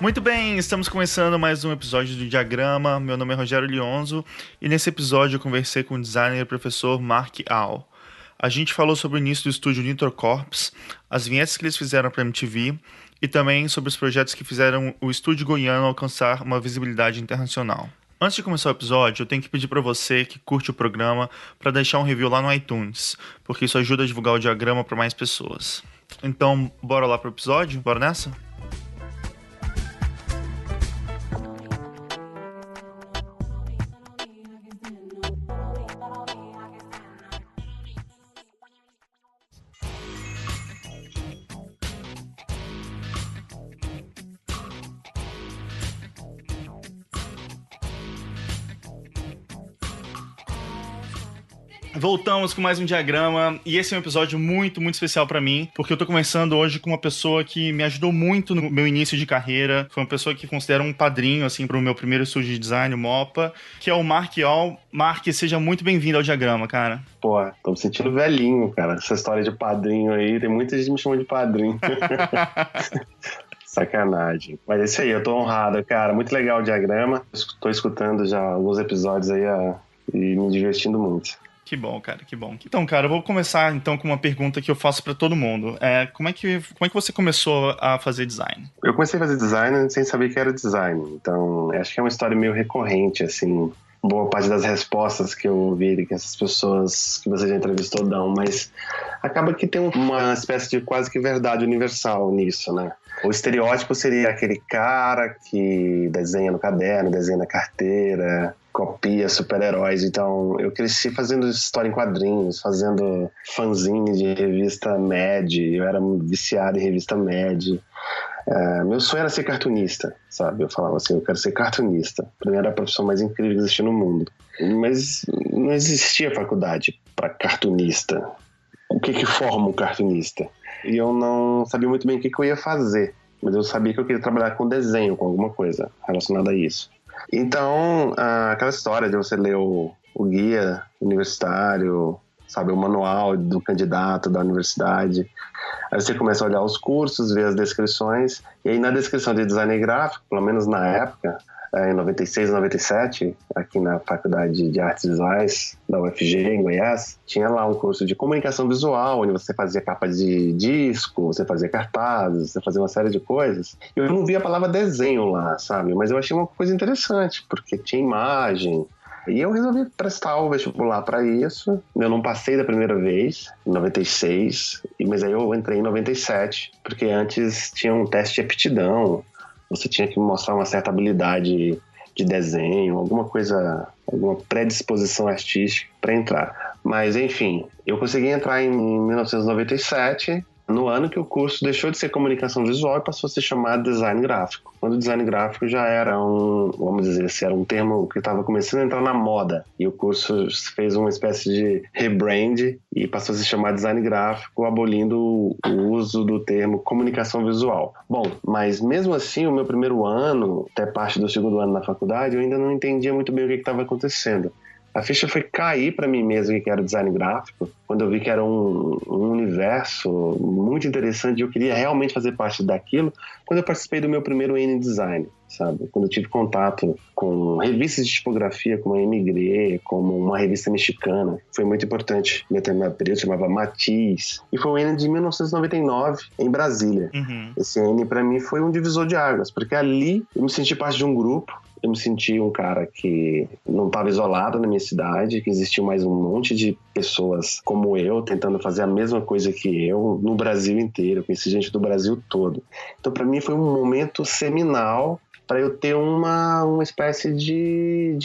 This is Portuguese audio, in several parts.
Muito bem, estamos começando mais um episódio do Diagrama. Meu nome é Rogério Lionzo e nesse episódio eu conversei com o designer e professor Mark Au. A gente falou sobre o início do estúdio Nitro Corps, as vinhetas que eles fizeram para a MTV e também sobre os projetos que fizeram o estúdio goiano alcançar uma visibilidade internacional. Antes de começar o episódio, eu tenho que pedir para você que curte o programa para deixar um review lá no iTunes, porque isso ajuda a divulgar o Diagrama para mais pessoas. Então, bora lá pro episódio? Bora nessa? Voltamos com mais um Diagrama e esse é um episódio muito especial pra mim, porque eu tô conversando hoje com uma pessoa que me ajudou muito no meu início de carreira. Foi uma pessoa que considero um padrinho, assim, pro meu primeiro estúdio de design, o Mopa, que é o Mark Au. Mark, seja muito bem-vindo ao Diagrama, cara. Pô, tô me sentindo velhinho, cara. Essa história de padrinho aí, tem muita gente me chamando de padrinho. Sacanagem. Mas é isso aí, eu tô honrado, cara. Muito legal o Diagrama. Tô escutando já alguns episódios aí e me divertindo muito. Que bom, cara, que bom. Então, cara, eu vou começar então com uma pergunta que eu faço pra todo mundo. Como é que você começou a fazer design? Eu comecei a fazer design sem saber que era design. Então, acho que é uma história meio recorrente, assim. Boa parte das respostas que eu ouvi, que essas pessoas que você já entrevistou dão, mas acaba que tem uma espécie de quase que verdade universal nisso, né? O estereótipo seria aquele cara que desenha no caderno, desenha na carteira, copia super-heróis. Então, eu cresci fazendo história em quadrinhos, fazendo fanzine de revista Mad, eu era viciado em revista Mad. Meu sonho era ser cartunista, sabe? Eu falava assim, eu quero ser cartunista. Pra mim era a profissão mais incrível que existia no mundo. Mas não existia faculdade para cartunista. O que forma um cartunista? E eu não sabia muito bem o que eu ia fazer. Mas eu sabia que eu queria trabalhar com desenho, com alguma coisa relacionada a isso. Então, aquela história de você ler o guia universitário, sabe, o manual do candidato da universidade. Aí você começa a olhar os cursos, ver as descrições, e aí na descrição de design gráfico, pelo menos na época, em 96, 97, aqui na Faculdade de Artes Visuais da UFG, em Goiás, tinha lá um curso de comunicação visual, onde você fazia capa de disco, você fazia cartazes, você fazia uma série de coisas. Eu não vi a palavra desenho lá, sabe? Mas eu achei uma coisa interessante, porque tinha imagem. E eu resolvi prestar o vestibular para isso. Eu não passei da primeira vez, em 96, mas aí eu entrei em 97, porque antes tinha um teste de aptidão. Você tinha que mostrar uma certa habilidade de desenho, alguma coisa, alguma predisposição artística para entrar. Mas, enfim, eu consegui entrar em 1997, no ano que o curso deixou de ser comunicação visual e passou a se chamar design gráfico. Quando o design gráfico já era vamos dizer assim, era um termo que estava começando a entrar na moda. E o curso fez uma espécie de rebrand e passou a se chamar design gráfico, abolindo o uso do termo comunicação visual. Bom, mas mesmo assim, o meu primeiro ano, até parte do segundo ano na faculdade, eu ainda não entendia muito bem o que estava acontecendo. A ficha foi cair para mim mesmo que era design gráfico, quando eu vi que era um universo muito interessante e eu queria realmente fazer parte daquilo, quando eu participei do meu primeiro N-Design, sabe? Quando eu tive contato com revistas de tipografia como a Emigré, como uma revista mexicana, foi muito importante. Em determinado período chamava Matiz, e foi o N de 1999 em Brasília. Uhum. Esse N para mim foi um divisor de águas, porque ali eu me senti parte de um grupo. Eu me senti um cara que não estava isolado na minha cidade, que existia mais um monte de pessoas como eu, tentando fazer a mesma coisa que eu, no Brasil inteiro. Eu conheci gente do Brasil todo. Então, para mim, foi um momento seminal para eu ter uma espécie de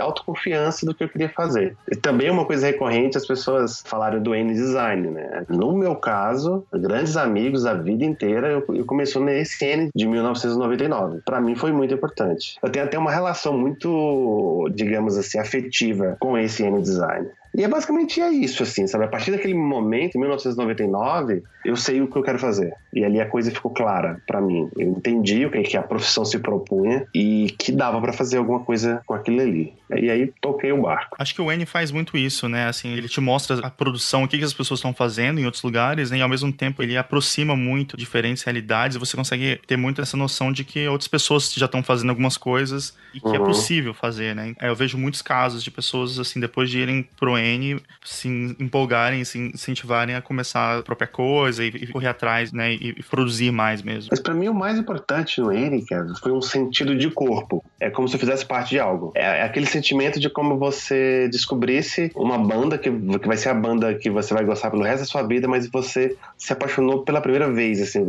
autoconfiança do que eu queria fazer. E também uma coisa recorrente, as pessoas falaram do N-Design, né? No meu caso, grandes amigos a vida inteira, eu comecei nesse N de 1999. Para mim foi muito importante. Eu tenho até uma relação muito, digamos assim, afetiva com esse N-Design. E é basicamente isso, assim, sabe? A partir daquele momento, em 1999, eu sei o que eu quero fazer. E ali a coisa ficou clara pra mim. Eu entendi o que a profissão se propunha e que dava pra fazer alguma coisa com aquilo ali. E aí toquei o barco. Acho que o N faz muito isso, né? Assim, ele te mostra a produção, o que as pessoas estão fazendo em outros lugares, né? E ao mesmo tempo ele aproxima muito diferentes realidades e você consegue ter muito essa noção de que outras pessoas já estão fazendo algumas coisas e que é possível fazer, né? Eu vejo muitos casos de pessoas, assim, depois de irem pro N, se empolgarem, se incentivarem a começar a própria coisa e correr atrás, né? E produzir mais mesmo. Mas pra mim o mais importante no N, cara, foi um sentido de corpo. É como se eu fizesse parte de algo. É aquele sentimento de como você descobrisse uma banda que vai ser a banda que você vai gostar pelo resto da sua vida, mas você se apaixonou pela primeira vez, assim,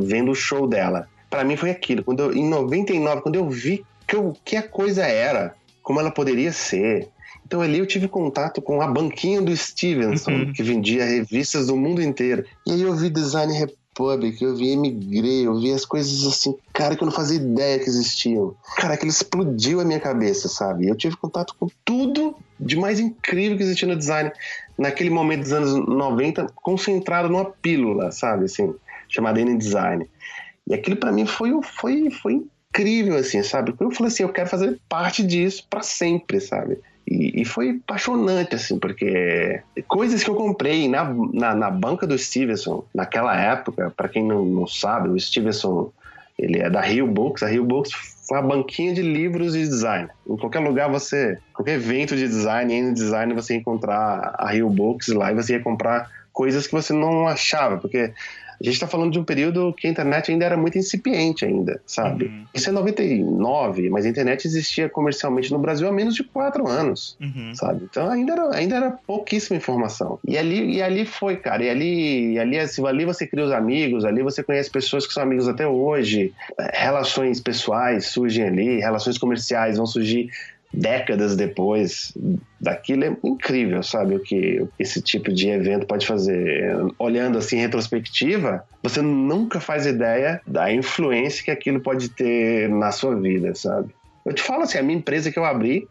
vendo o show dela. Pra mim foi aquilo. Em 99, quando eu vi que a coisa era, como ela poderia ser. Então ali eu tive contato com a banquinha do Stevenson, que vendia revistas do mundo inteiro. E aí eu vi Design Republic, eu vi Emigré, eu vi as coisas assim, cara, que eu não fazia ideia que existiam. Cara, aquilo explodiu a minha cabeça, sabe? Eu tive contato com tudo de mais incrível que existia no design naquele momento dos anos 90, concentrado numa pílula, sabe? Assim, chamada N-Design. E aquilo pra mim foi incrível, assim, sabe? Eu falei assim, eu quero fazer parte disso pra sempre, sabe? E foi apaixonante, assim, porque coisas que eu comprei na banca do Stevenson, naquela época, para quem não sabe, o Stevenson, ele é da Rio Books. A Rio Books foi uma banquinha de livros de design. Em qualquer lugar qualquer evento de design, em design, você ia encontrar a Rio Books lá e você ia comprar coisas que você não achava, porque a gente está falando de um período que a internet ainda era muito incipiente ainda, sabe? Isso é 99, mas a internet existia comercialmente no Brasil há menos de 4 anos, sabe? Então ainda era pouquíssima informação. E ali foi, cara. E ali você cria os amigos, ali você conhece pessoas que são amigos até hoje. Relações pessoais surgem ali, relações comerciais vão surgir décadas depois. Daquilo é incrível, sabe, o que esse tipo de evento pode fazer. Olhando assim em retrospectiva, você nunca faz ideia da influência que aquilo pode ter na sua vida, sabe? Eu te falo assim, a minha empresa que eu abri,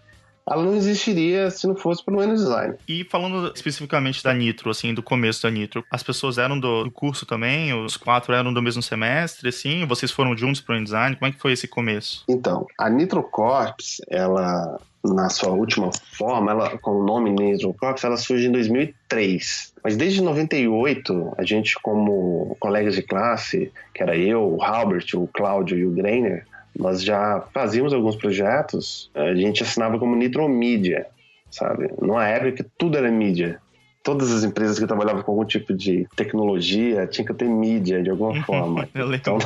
ela não existiria se não fosse pelo N-Design. E falando especificamente da Nitro, assim, do começo da Nitro, as pessoas eram do curso também? Os 4 eram do mesmo semestre, assim? Vocês foram juntos pro N-Design? Como é que foi esse começo? Então, a Nitro Corps, ela, na sua última forma, ela, com o nome Nitro Corps, ela surge em 2003. Mas desde 98, a gente, como colegas de classe, que era eu, o Halbert, o Cláudio e o Greiner, nós já fazíamos alguns projetos, a gente assinava como Nitro Mídia, sabe? Numa época que tudo era mídia. Todas as empresas que trabalhavam com algum tipo de tecnologia tinham que ter mídia de alguma forma. Então,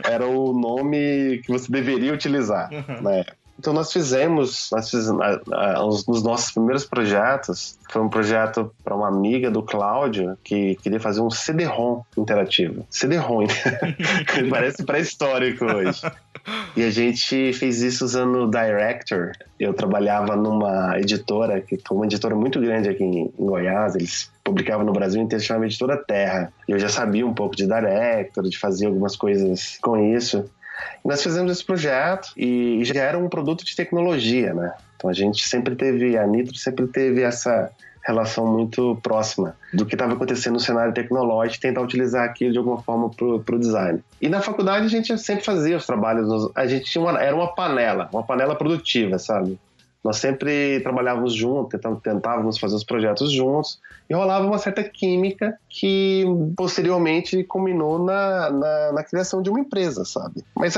era o nome que você deveria utilizar, né? Então nós fizemos os nossos primeiros projetos. Foi um projeto para uma amiga do Cláudio que queria fazer um CD-ROM interativo. CD-ROM, parece pré-histórico hoje. E a gente fez isso usando o Director. Eu trabalhava numa editora, que foi uma editora muito grande aqui em Goiás. Eles publicavam no Brasil inteiro, chamava Editora Terra. E eu já sabia um pouco de Director, de fazer algumas coisas com isso. Nós fizemos esse projeto e já era um produto de tecnologia, né? Então a Nitro sempre teve essa relação muito próxima do que estava acontecendo no cenário tecnológico, tentar utilizar aquilo de alguma forma para o design. E na faculdade a gente sempre fazia os trabalhos, a gente era uma panela produtiva, sabe? Nós sempre trabalhávamos juntos, tentávamos fazer os projetos juntos e rolava uma certa química que posteriormente culminou na criação de uma empresa, sabe? Mas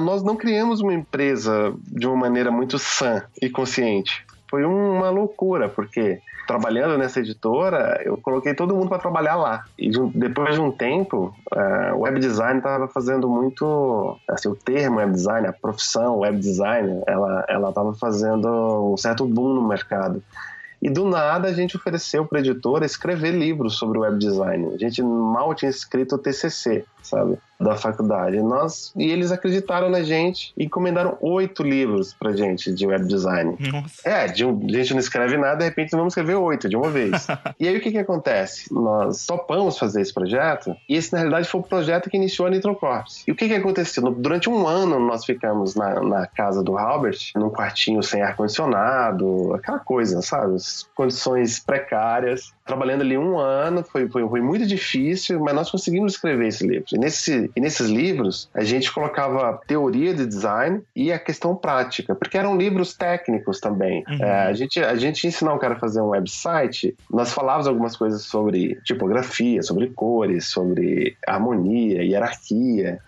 nós não criamos uma empresa de uma maneira muito sã e consciente. Foi uma loucura, porque trabalhando nessa editora, eu coloquei todo mundo para trabalhar lá. E depois de um tempo, o web design estava fazendo muito... Assim, o termo web design, a profissão web design, ela estava fazendo um certo boom no mercado. E do nada a gente ofereceu para a editora escrever livros sobre web design. A gente mal tinha escrito o TCC, sabe, da faculdade. E eles acreditaram na gente e encomendaram 8 livros pra gente de web design. Nossa. A gente não escreve nada, de repente nós vamos escrever 8 de uma vez. E aí o que acontece? Nós topamos fazer esse projeto e esse na realidade foi o projeto que iniciou a Nitro Corps. E o que aconteceu? Durante um ano nós ficamos na casa do Halbert, num quartinho sem ar-condicionado, aquela coisa, sabe? umas condições precárias, trabalhando ali 1 ano, foi muito difícil, mas nós conseguimos escrever esse livro. E nesses livros, a gente colocava teoria de design e a questão prática, porque eram livros técnicos também. A gente ia ensinar um cara a fazer um website, nós falávamos algumas coisas sobre tipografia, sobre cores, sobre harmonia, hierarquia,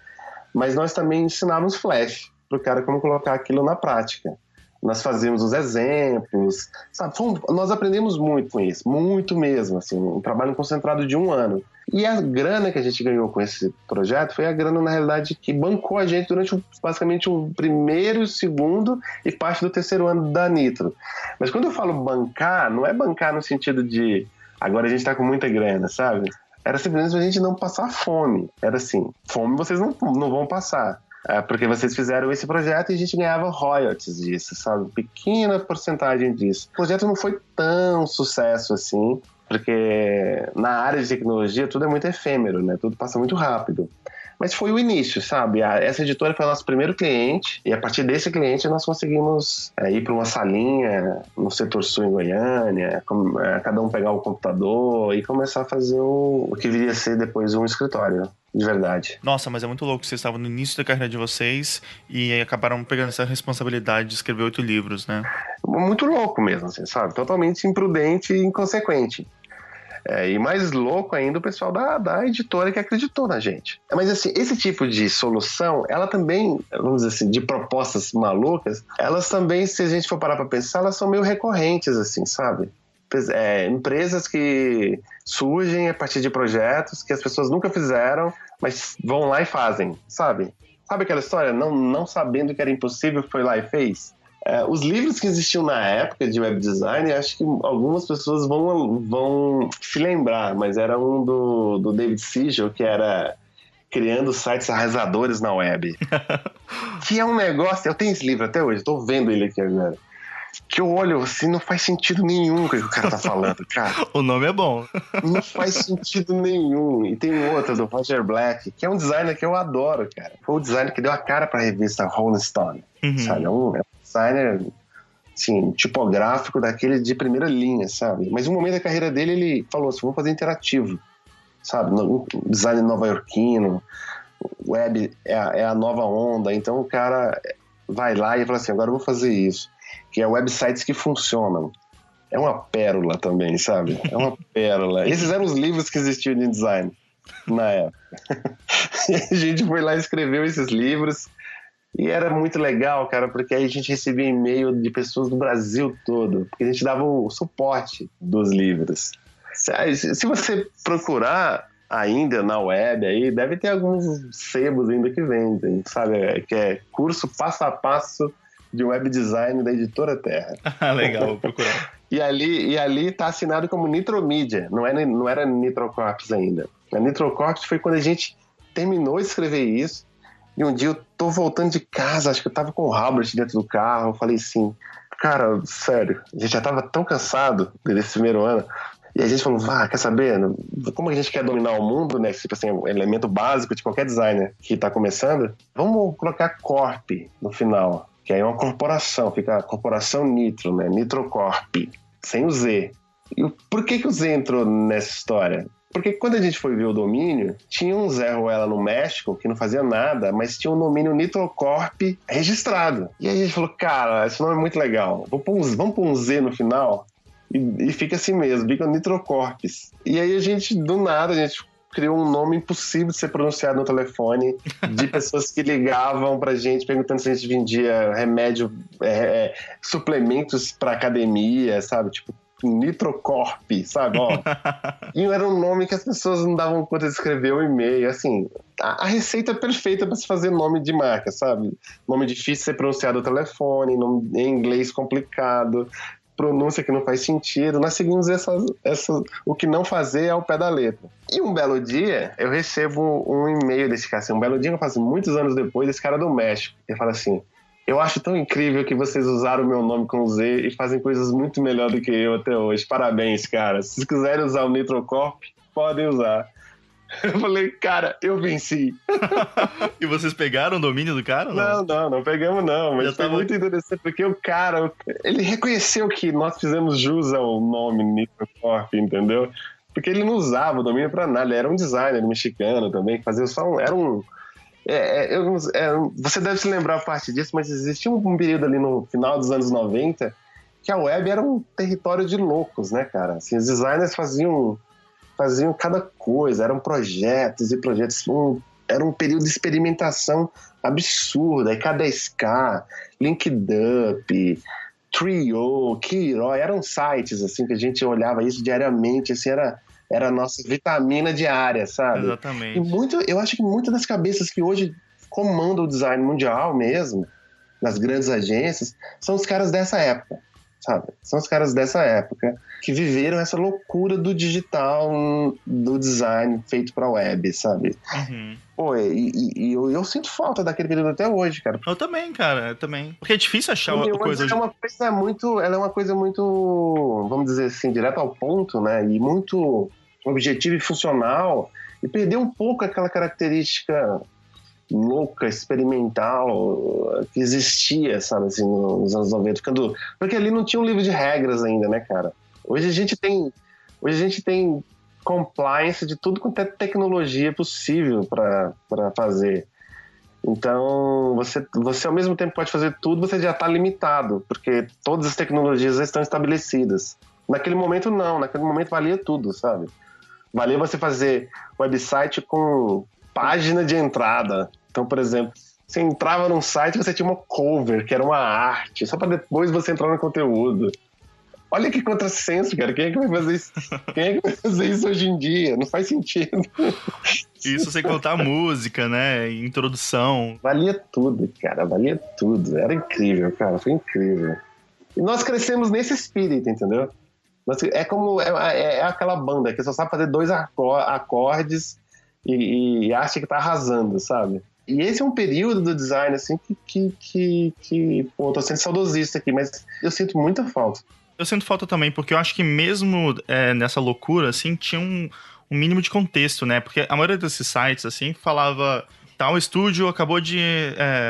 mas nós também ensinávamos Flash para o cara como colocar aquilo na prática. Nós fazíamos os exemplos, sabe? Nós aprendemos muito com isso, muito mesmo, assim, um trabalho concentrado de 1 ano. E a grana que a gente ganhou com esse projeto foi a grana, na realidade, que bancou a gente durante basicamente o primeiro, o segundo e parte do 3º ano da Nitro. Mas quando eu falo bancar, não é bancar no sentido de agora a gente está com muita grana, sabe? Era simplesmente a gente não passar fome. Era assim, fome vocês não vão passar. Porque vocês fizeram esse projeto e a gente ganhava royalties disso, sabe? Pequena porcentagem disso. O projeto não foi tão sucesso assim, porque na área de tecnologia tudo é muito efêmero, né? Tudo passa muito rápido. Mas foi o início, sabe? Essa editora foi o nosso primeiro cliente e a partir desse cliente nós conseguimos ir para uma salinha no setor sul em Goiânia, cada um pegar o computador e começar a fazer o que viria a ser depois um escritório. De verdade. Nossa, mas é muito louco. Vocês estavam no início da carreira de vocês e acabaram pegando essa responsabilidade de escrever 8 livros, né? Muito louco mesmo, assim, sabe? Totalmente imprudente e inconsequente. E mais louco ainda o pessoal da editora que acreditou na gente. Mas assim, esse tipo de solução, ela também, vamos dizer assim, de propostas malucas, elas também, se a gente for parar para pensar, elas são meio recorrentes, assim, sabe? Empresas que surgem a partir de projetos que as pessoas nunca fizeram, mas vão lá e fazem, sabe? Sabe aquela história? Não sabendo que era impossível, foi lá e fez? Os livros que existiam na época de web design, acho que algumas pessoas vão se lembrar, mas era um do David Siegel, que era criando sites arrasadores na web. Que é um negócio, eu tenho esse livro até hoje, estou vendo ele aqui agora. Que eu olho assim, não faz sentido nenhum o que o cara tá falando, cara. O nome é bom. Não faz sentido nenhum. E tem outra do Roger Black, que é um designer que eu adoro, cara. Foi o designer que deu a cara pra revista Rolling Stone. Sabe? É um designer, assim, tipográfico daquele de primeira linha, sabe? Mas no momento da carreira dele, ele falou assim, vamos fazer interativo, sabe? Um design nova-iorquino, web é a nova onda. Então o cara vai lá e fala assim, agora eu vou fazer isso. Que é websites que funcionam. É uma pérola também, sabe? É uma pérola. Esses eram os livros que existiam de design na época. E a gente foi lá e escreveu esses livros. E era muito legal, cara, porque aí a gente recebia e-mail de pessoas do Brasil todo. Porque a gente dava o suporte dos livros. Se você procurar ainda na web, aí deve ter alguns sebos ainda que vendem, sabe? Que é curso passo a passo de web design da Editora Terra. Legal, vou procurar. E ali tá assinado como Nitromedia, não era Nitrocorps ainda. A Nitrocorps foi quando a gente terminou de escrever isso, e um dia eu tô voltando de casa, acho que eu tava com o Robert dentro do carro, eu falei assim, cara, sério, a gente já tava tão cansado desse primeiro ano, e a gente falou, quer saber, como a gente quer dominar o mundo, né, tipo assim, é um elemento básico de qualquer designer que tá começando, vamos colocar Corp no final, que aí é uma corporação, fica a Corporação Nitro, né? Nitrocorp, sem o Z. E por que o Z entrou nessa história? Porque quando a gente foi ver o domínio, tinha um Zé Ruela no México que não fazia nada, mas tinha um domínio Nitrocorp registrado. E aí a gente falou, cara, esse nome é muito legal, vamos pôr um Z no final? E fica assim mesmo, fica Nitrocorps. E aí a gente, do nada, a gente criou um nome impossível de ser pronunciado no telefone, de pessoas que ligavam pra gente perguntando se a gente vendia remédio, suplementos pra academia, sabe? Tipo, Nitrocorp, sabe? Ó. E era um nome que as pessoas não davam conta de escrever o e-mail, assim. A receita é perfeita pra se fazer nome de marca, sabe? Nome difícil de ser pronunciado no telefone, nome em inglês complicado, pronúncia que não faz sentido. Nós seguimos o que não fazer ao pé da letra. E um belo dia, eu recebo um e-mail desse cara, assim, um belo dia, eu faço muitos anos depois, desse cara do México. Ele fala assim, eu acho tão incrível que vocês usaram o meu nome com Z e fazem coisas muito melhor do que eu até hoje. Parabéns, cara. Se vocês quiserem usar o Nitrocorp, podem usar. Eu falei, cara, eu venci. E vocês pegaram o domínio do cara? Não pegamos não, mas foi tava... muito interessante, porque o cara, ele reconheceu que nós fizemos jus ao nome Nitrocorp, entendeu? Porque ele não usava o domínio pra nada, ele era um designer mexicano também, que fazia só era um... você deve se lembrar a parte disso, mas existia um período ali no final dos anos 90 que a web era um território de loucos, né, cara? Assim, os designers faziam cada coisa, eram projetos e projetos, era um período de experimentação absurda, aí K10K, LinkUp, Trio, Kiro, eram sites assim que a gente olhava isso diariamente, assim, era a nossa vitamina diária, sabe? Exatamente. E eu acho que muitas das cabeças que hoje comandam o design mundial mesmo, nas grandes agências, são os caras dessa época, sabe? São os caras dessa época que viveram essa loucura do digital, do design feito pra web, sabe? Uhum. Pô, e eu sinto falta daquele período até hoje, cara. Eu também, cara, eu também. Porque é difícil achar uma coisa hoje. Ela é uma coisa muito, vamos dizer assim, direto ao ponto, né? E muito objetiva e funcional. E perdeu um pouco aquela característica louca, experimental que existia, sabe, assim, nos anos 90. Porque ali não tinha um livro de regras ainda, né, cara? Hoje a gente tem compliance de tudo quanto é tecnologia possível para fazer. Então, você ao mesmo tempo pode fazer tudo, você já está limitado, porque todas as tecnologias já estão estabelecidas. Naquele momento, não. Naquele momento valia tudo, sabe? Valia você fazer website com página de entrada. Então, por exemplo, você entrava num site, você tinha uma cover, que era uma arte, só para depois você entrar no conteúdo. Olha que contrassenso, cara. Quem é que vai fazer isso? Quem é que vai fazer isso hoje em dia? Não faz sentido. Isso sem contar a música, né? Introdução. Valia tudo, cara. Valia tudo. Era incrível, cara. Foi incrível. E nós crescemos nesse espírito, entendeu? É aquela banda que só sabe fazer 2 acordes e acha que tá arrasando, sabe? E esse é um período do design, assim, pô, tô sendo saudosista aqui, mas eu sinto muita falta. Eu sinto falta também, porque eu acho que mesmo nessa loucura, assim, tinha um mínimo de contexto, né? Porque a maioria desses sites, assim, falava... Tal estúdio acabou de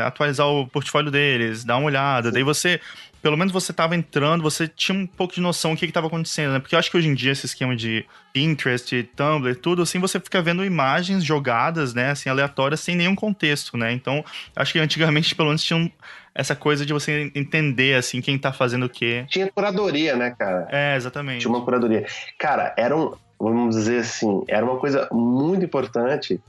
atualizar o portfólio deles, dá uma olhada. Sim. Daí você... Pelo menos você tava entrando, você tinha um pouco de noção do que tava acontecendo, né? Porque eu acho que hoje em dia esse esquema de Pinterest, Tumblr, tudo, assim, você fica vendo imagens jogadas, né? Assim, aleatórias, sem nenhum contexto, né? Então, acho que antigamente, pelo menos, tinha essa coisa de você entender, assim, quem tá fazendo o quê. Tinha curadoria, né, cara? Exatamente. Tinha uma curadoria. Cara, vamos dizer assim, era uma coisa muito importante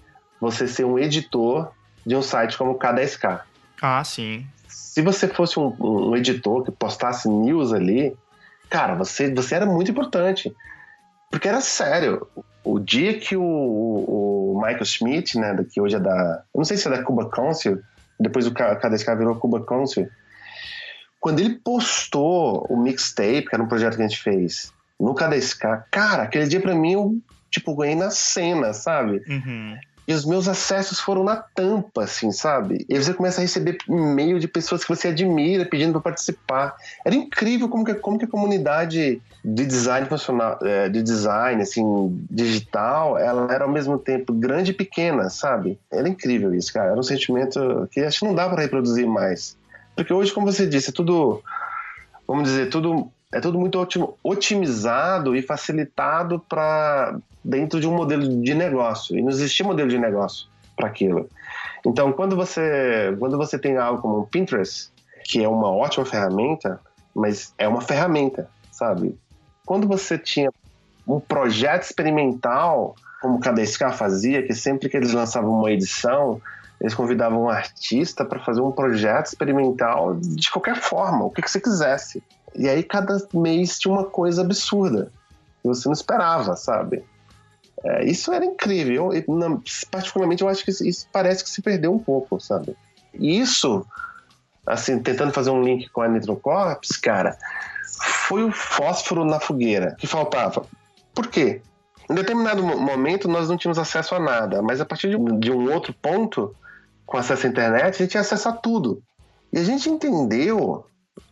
você ser um editor de um site como o K10K. Ah, sim. Se você fosse um editor que postasse news ali, cara, você era muito importante. Porque era sério. O dia que o Michael Schmidt, né, que hoje é da... Eu não sei se é da Cuba Council, depois o K10K virou Cuba Council. Quando ele postou o mixtape, que era um projeto que a gente fez, no K10K, cara, aquele dia pra mim eu, ganhei na cena, sabe? Uhum. E os meus acessos foram na tampa, assim, sabe? E você começa a receber e-mail de pessoas que você admira pedindo para participar. Era incrível como que a comunidade de design funcional, de design, assim, digital, ela era ao mesmo tempo grande e pequena, sabe? Era incrível isso, cara. Era um sentimento que acho que não dá para reproduzir mais. Porque hoje, como você disse, é tudo, vamos dizer, é tudo muito otimizado e facilitado para dentro de um modelo de negócio. E não existia modelo de negócio para aquilo. Então, quando você tem algo como o Pinterest, que é uma ótima ferramenta, mas é uma ferramenta, sabe? Quando você tinha um projeto experimental, como o K10K fazia, que sempre que eles lançavam uma edição, eles convidavam um artista para fazer um projeto experimental de qualquer forma, o que você quisesse. E aí cada mês tinha uma coisa absurda que você não esperava, sabe? Isso era incrível. Particularmente, eu acho que isso parece que se perdeu um pouco, sabe? E isso, assim, tentando fazer um link com a Nitrocorps, cara, foi o fósforo na fogueira que faltava. Por quê? Em determinado momento, nós não tínhamos acesso a nada, mas a partir de um outro ponto, com acesso à internet, a gente tinha acesso a tudo. E a gente entendeu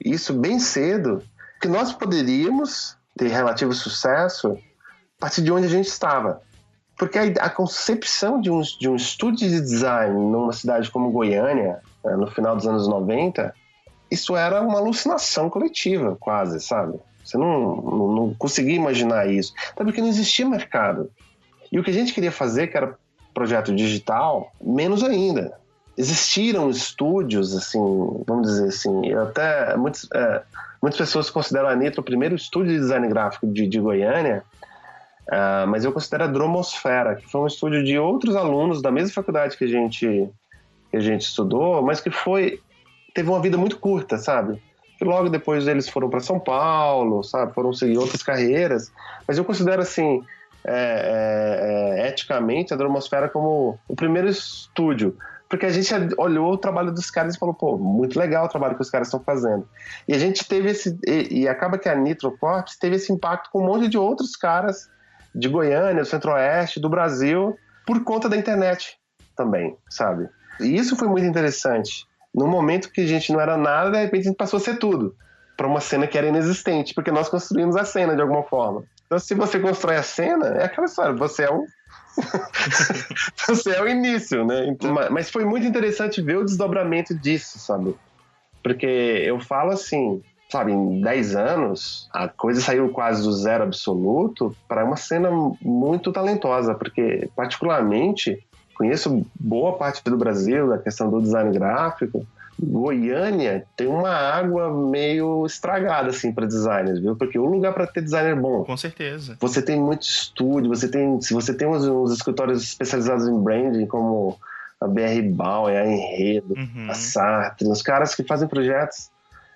isso bem cedo, que nós poderíamos ter relativo sucesso a partir de onde a gente estava. Porque a concepção de um estúdio de design numa cidade como Goiânia, no final dos anos 90, isso era uma alucinação coletiva, quase, sabe? Você não conseguia imaginar isso. Até porque não existia mercado. E o que a gente queria fazer, que era projeto digital, menos ainda. Existiram estúdios, assim, vamos dizer assim, muitas pessoas consideram a Nitro o primeiro estúdio de design gráfico de Goiânia, mas eu considero a Dromosfera, que foi um estúdio de outros alunos da mesma faculdade que a gente estudou, mas que teve uma vida muito curta, sabe? E logo depois eles foram para São Paulo, sabe? Foram seguir outras carreiras. Mas eu considero, assim, eticamente, a Dromosfera como o primeiro estúdio. Porque a gente olhou o trabalho dos caras e falou, pô, muito legal o trabalho que os caras estão fazendo. E a gente teve e acaba que a Nitro Corps teve esse impacto com um monte de outros caras de Goiânia, do Centro-Oeste, do Brasil, por conta da internet também, sabe? E isso foi muito interessante. No momento que a gente não era nada, de repente a gente passou a ser tudo, para uma cena que era inexistente, porque nós construímos a cena de alguma forma. Então, se você constrói a cena, é aquela história, você é você é o início, né? Então, mas foi muito interessante ver o desdobramento disso, sabe? Porque eu falo assim, sabe, em 10 anos, a coisa saiu quase do zero absoluto para uma cena muito talentosa, porque, particularmente, conheço boa parte do Brasil, da questão do design gráfico. Goiânia tem uma água meio estragada, assim, para designers, viu? Porque o lugar para ter designer bom. Com certeza. Você tem muito estúdio, se você tem uns escritórios especializados em branding, como a BR Bauer, a Enredo, a Sartre, os caras que fazem projetos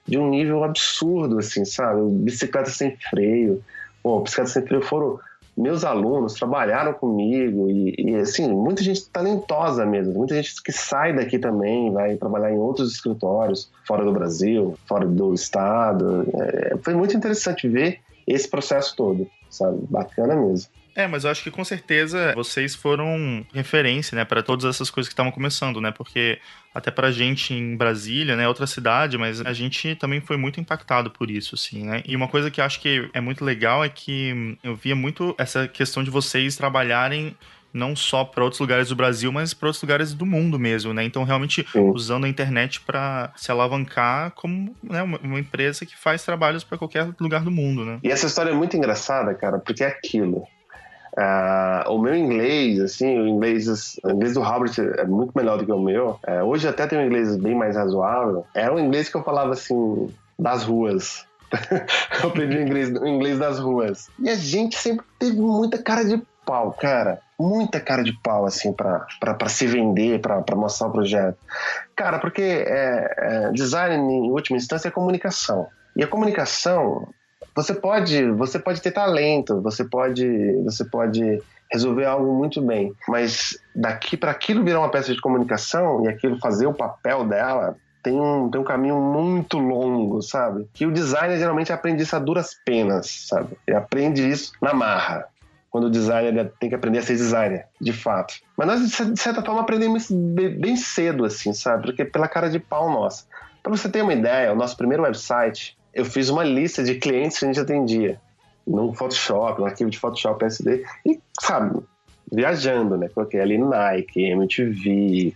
de um nível absurdo, assim, sabe? Bicicleta sem freio. Pô, bicicleta sem freio foram meus alunos, trabalharam comigo e assim, muita gente talentosa mesmo, muita gente que sai daqui também, vai trabalhar em outros escritórios, fora do Brasil, fora do estado. Foi muito interessante ver esse processo todo, sabe? Bacana mesmo. Mas eu acho que com certeza vocês foram referência, né, para todas essas coisas que estavam começando, né, porque até pra gente em Brasília, né, outra cidade, mas a gente também foi muito impactado por isso, assim, né, e uma coisa que eu acho que é muito legal é que eu via muito essa questão de vocês trabalharem não só para outros lugares do Brasil, mas para outros lugares do mundo mesmo, né? Então, realmente, usando a internet para se alavancar como, né, uma empresa que faz trabalhos para qualquer lugar do mundo, né? E essa história é muito engraçada, cara, porque é aquilo. O meu inglês, assim, o inglês do Robert é muito melhor do que o meu. Hoje até tem um inglês bem mais razoável. Era um inglês que eu falava, assim, das ruas. Eu aprendi o inglês das ruas. E a gente sempre teve muita cara de pau, cara. Muita cara de pau, assim, pra se vender, pra mostrar o projeto. Cara, porque design, em última instância, é comunicação. E a comunicação... Você pode ter talento, você pode resolver algo muito bem, mas daqui para aquilo virar uma peça de comunicação e aquilo fazer o papel dela, tem um caminho muito longo, sabe? Que o designer geralmente aprende isso a duras penas, sabe? Ele aprende isso na marra, quando o designer tem que aprender a ser designer, de fato. Mas nós, de certa forma, aprendemos isso bem cedo, assim, sabe? Porque pela cara de pau nossa. Para você ter uma ideia, o nosso primeiro website... Eu fiz uma lista de clientes que a gente atendia num Photoshop, num arquivo de Photoshop SD e, sabe, viajando, né? Coloquei ali Nike, MTV,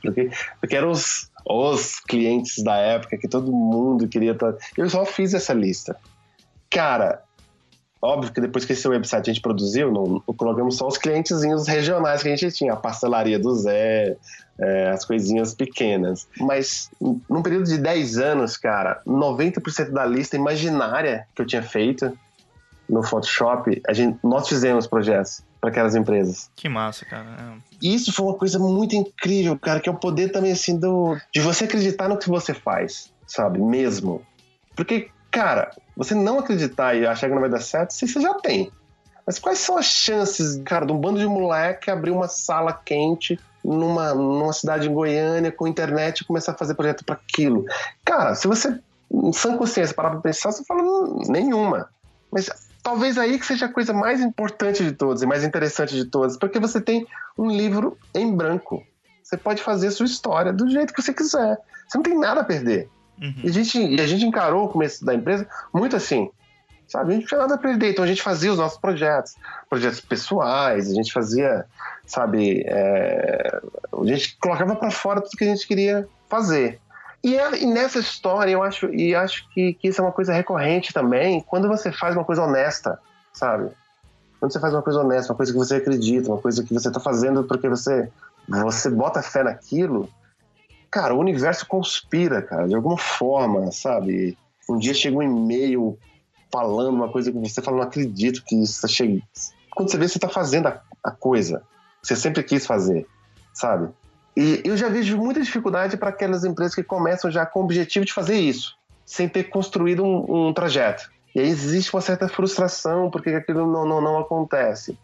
porque eram os clientes da época que todo mundo queria estar. Eu só fiz essa lista. Cara, óbvio que depois que esse website a gente produziu, não colocamos só os clientezinhos regionais que a gente tinha, a pastelaria do Zé, as coisinhas pequenas. Mas num período de 10 anos, cara, 90% da lista imaginária que eu tinha feito no Photoshop, nós fizemos projetos para aquelas empresas. Que massa, cara. E isso foi uma coisa muito incrível, cara, que é o poder também, assim, de você acreditar no que você faz, sabe? Mesmo. Porque, cara, você não acreditar e achar que não vai dar certo, você já tem. Mas quais são as chances, cara, de um bando de moleque abrir uma sala quente numa cidade em Goiânia com internet e começar a fazer projeto para aquilo? Cara, se você, em sã consciência, parar pra pensar, você fala, nenhuma. Mas talvez aí que seja a coisa mais importante de todas e mais interessante de todas, porque você tem um livro em branco. Você pode fazer a sua história do jeito que você quiser. Você não tem nada a perder. E a gente encarou o começo da empresa muito assim. sabe? A gente não tinha nada a perder, então a gente fazia os nossos projetos pessoais, a gente fazia, sabe, a gente colocava para fora tudo que a gente queria fazer. E nessa história, eu acho que isso é uma coisa recorrente também, quando você faz uma coisa honesta, sabe? Quando você faz uma coisa honesta, uma coisa que você acredita, uma coisa que você tá fazendo porque você bota fé naquilo, cara, o universo conspira, cara, de alguma forma, sabe? Um dia chega um e-mail falando uma coisa que você fala, não acredito que isso tá chegando. Quando você vê, você tá fazendo a coisa que você sempre quis fazer, sabe? E eu já vejo muita dificuldade para aquelas empresas que começam já com o objetivo de fazer isso, sem ter construído um trajeto. E aí existe uma certa frustração porque aquilo não acontece.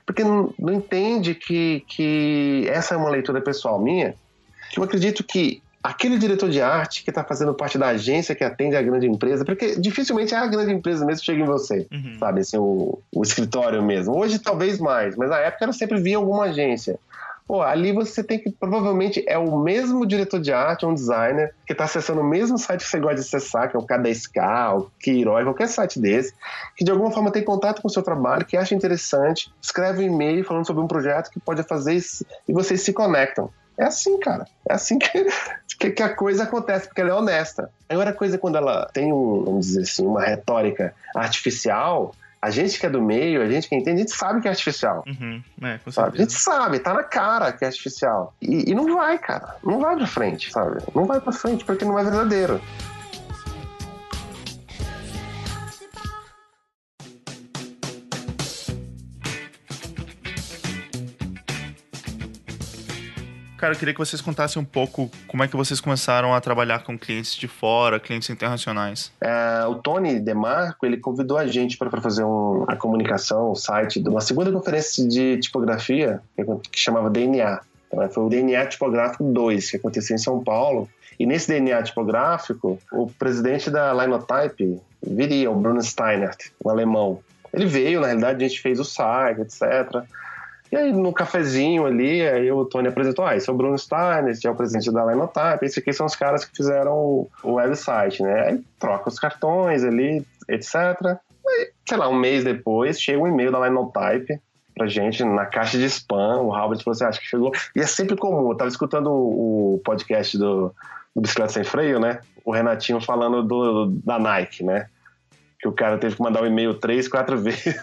Porque não entende que essa é uma leitura pessoal minha, que eu acredito que aquele diretor de arte que está fazendo parte da agência que atende a grande empresa, porque dificilmente a grande empresa mesmo chega em você, sabe? Assim, o escritório mesmo. Hoje talvez mais, mas na época ela sempre via alguma agência. Pô, ali você tem que, provavelmente, é o mesmo diretor de arte, um designer, que está acessando o mesmo site que você gosta de acessar, que é o K10K, o Queiroz, qualquer site desse, que de alguma forma tem contato com o seu trabalho, que acha interessante, escreve um e-mail falando sobre um projeto que pode fazer isso, e vocês se conectam. É assim, cara. É assim que a coisa acontece, porque ela é honesta. Agora, a coisa quando ela tem, vamos dizer assim, uma retórica artificial, a gente que é do meio, a gente que entende, a gente sabe que é artificial. Com sabe? A gente sabe, tá na cara que é artificial. E não vai, cara. Não vai pra frente, sabe? Não vai pra frente porque não é verdadeiro. Cara, eu queria que vocês contassem um pouco como é que vocês começaram a trabalhar com clientes de fora, clientes internacionais. O Tony DeMarco, ele convidou a gente para fazer a comunicação, o site de uma segunda conferência de tipografia que chamava DNA. Então, foi o DNA Tipográfico 2, que aconteceu em São Paulo. E nesse DNA tipográfico, o presidente da Linotype viria, o Bruno Steinert, um alemão. Ele veio, na realidade, a gente fez o site, etc. E aí, no cafezinho ali, aí o Tony apresentou, esse é o Bruno Steiner, esse é o presidente da Linotype, esse aqui são os caras que fizeram o website, né? Aí troca os cartões ali, etc. Aí, sei lá, um mês depois, chega um e-mail da Linotype pra gente na caixa de spam, o Albert falou assim, acho que chegou... E é sempre comum, eu tava escutando o podcast do Bicicleta Sem Freio, né? O Renatinho falando da Nike, né? Que o cara teve que mandar o e-mail 3, 4 vezes,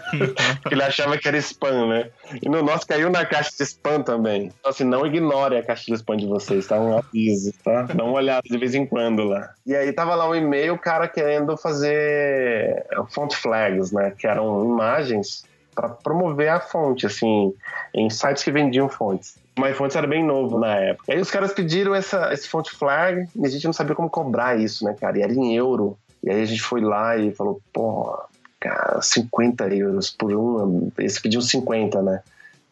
porque ele achava que era spam, né? E no nosso caiu na caixa de spam também. Então, assim, não ignore a caixa de spam de vocês, tá? Um aviso, tá? Dá uma olhada de vez em quando lá. E aí tava lá um e-mail, o cara querendo fazer font flags, né? Que eram imagens para promover a fonte, assim, em sites que vendiam fontes. O MyFonts era bem novo na época. Aí os caras pediram esse font flag e a gente não sabia como cobrar isso, né, cara? E era em euro. E aí a gente foi lá e falou, pô, cara, 50 euros por uma. Eles pediam 50, né?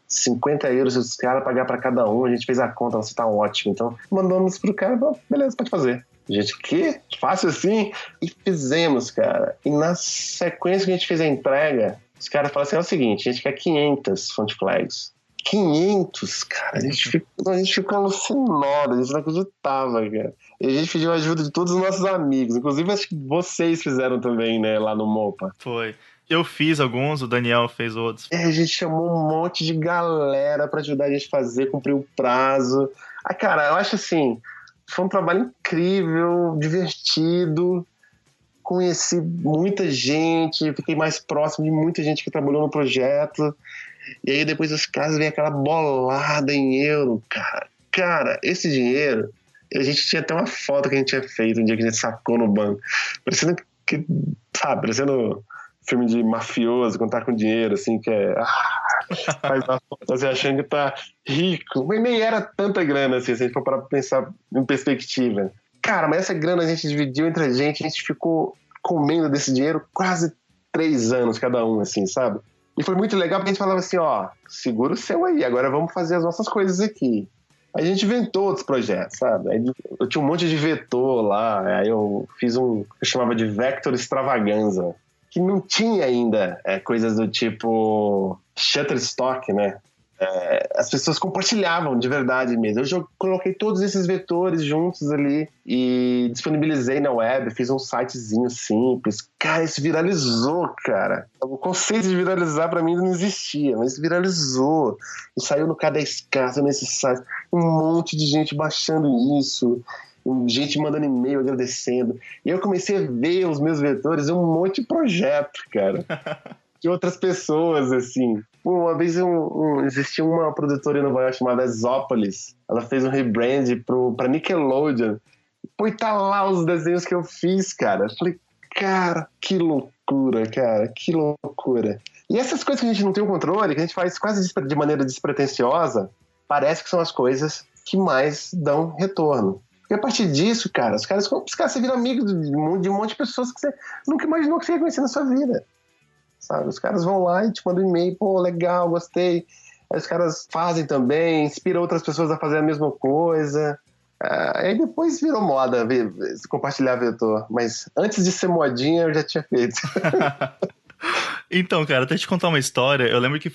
50 euros se os caras pagar para cada um, a gente fez a conta, você tá ótimo. Então, mandamos pro cara e falou, beleza, pode fazer. A gente, que? Fácil assim? E fizemos, cara. E na sequência que a gente fez a entrega, os caras falaram assim, é o seguinte, a gente quer 500 font flags. 500, cara, a gente ficou alucinado, a gente não acreditava, cara. E a gente pediu ajuda de todos os nossos amigos, inclusive acho que vocês fizeram também, né, lá no Mopa. Foi. Eu fiz alguns, o Daniel fez outros. A gente chamou um monte de galera pra ajudar a gente a fazer, cumprir o prazo. Cara, eu acho assim, foi um trabalho incrível, divertido, conheci muita gente, fiquei mais próximo de muita gente que trabalhou no projeto. E aí depois os caras vem aquela bolada em euro, cara. Cara, esse dinheiro, a gente tinha até uma foto que a gente tinha feito um dia que a gente sacou no banco. Parecendo que, sabe, parecendo filme de mafioso, quando tá com dinheiro, assim, que é... faz uma foto assim, achando que tá rico. Mas nem era tanta grana, assim, se a gente for parar pra pensar em perspectiva. Cara, mas essa grana a gente dividiu entre a gente ficou comendo desse dinheiro quase 3 anos cada um, assim, sabe? E foi muito legal porque a gente falava assim, ó, segura o seu aí, agora vamos fazer as nossas coisas aqui. Aí a gente inventou outros projetos, sabe? Aí eu tinha um monte de vetor lá, aí eu fiz eu chamava de Vector Extravaganza, que não tinha ainda coisas do tipo Shutterstock, né? as pessoas compartilhavam de verdade mesmo. Coloquei todos esses vetores juntos ali e disponibilizei na web, fiz um sitezinho simples. Cara, isso viralizou, cara. O conceito de viralizar pra mim não existia, mas viralizou. E saiu no K10K, saiu nesses sites. Um monte de gente baixando isso, gente mandando e-mail agradecendo. E eu comecei a ver os meus vetores, um monte de projeto, cara. De outras pessoas, assim. Uma vez existia uma produtora em Nova York chamada Exópolis. Ela fez um rebrand pra Nickelodeon. Pô, e tá lá os desenhos que eu fiz, cara. Eu falei, cara, que loucura, cara. Que loucura. E essas coisas que a gente não tem o controle, que a gente faz quase de maneira despretensiosa, parece que são as coisas que mais dão retorno. Porque a partir disso, cara, os caras se viram amigos de um monte de pessoas que você nunca imaginou que você ia conhecer na sua vida. Sabe? Os caras vão lá e te mandam um e-mail, pô, legal, gostei. Aí os caras fazem também, inspiram outras pessoas a fazer a mesma coisa. Aí depois virou moda compartilhar vetor. Mas antes de ser modinha, eu já tinha feito. Então, cara, até te contar uma história. Eu lembro que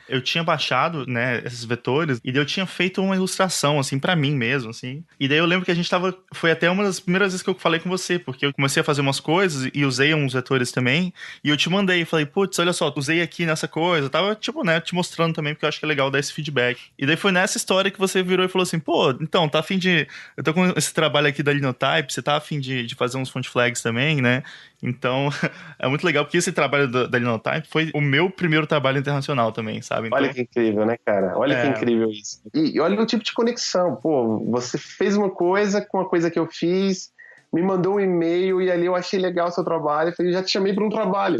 eu tinha baixado, né, esses vetores, e daí eu tinha feito uma ilustração, assim, pra mim mesmo, assim. E daí eu lembro que a gente foi até uma das primeiras vezes que eu falei com você, porque eu comecei a fazer umas coisas e usei uns vetores também, e eu te mandei, falei, putz, olha só, usei aqui nessa coisa. Eu tava, tipo, né, te mostrando também, porque eu acho que é legal dar esse feedback. E daí foi nessa história que você virou e falou assim, pô, então, tá a fim de... Eu tô com esse trabalho aqui da Linotype, você tá a fim de fazer uns font flags também, né? Então, é muito legal, porque esse trabalho da Linotype foi o meu primeiro trabalho internacional também, sabe? Então, olha que incrível, né, cara? Olha que incrível isso. E olha o tipo de conexão. Pô, você fez uma coisa com a coisa que eu fiz, me mandou um e-mail e ali eu achei legal o seu trabalho, eu falei, já te chamei para um trabalho,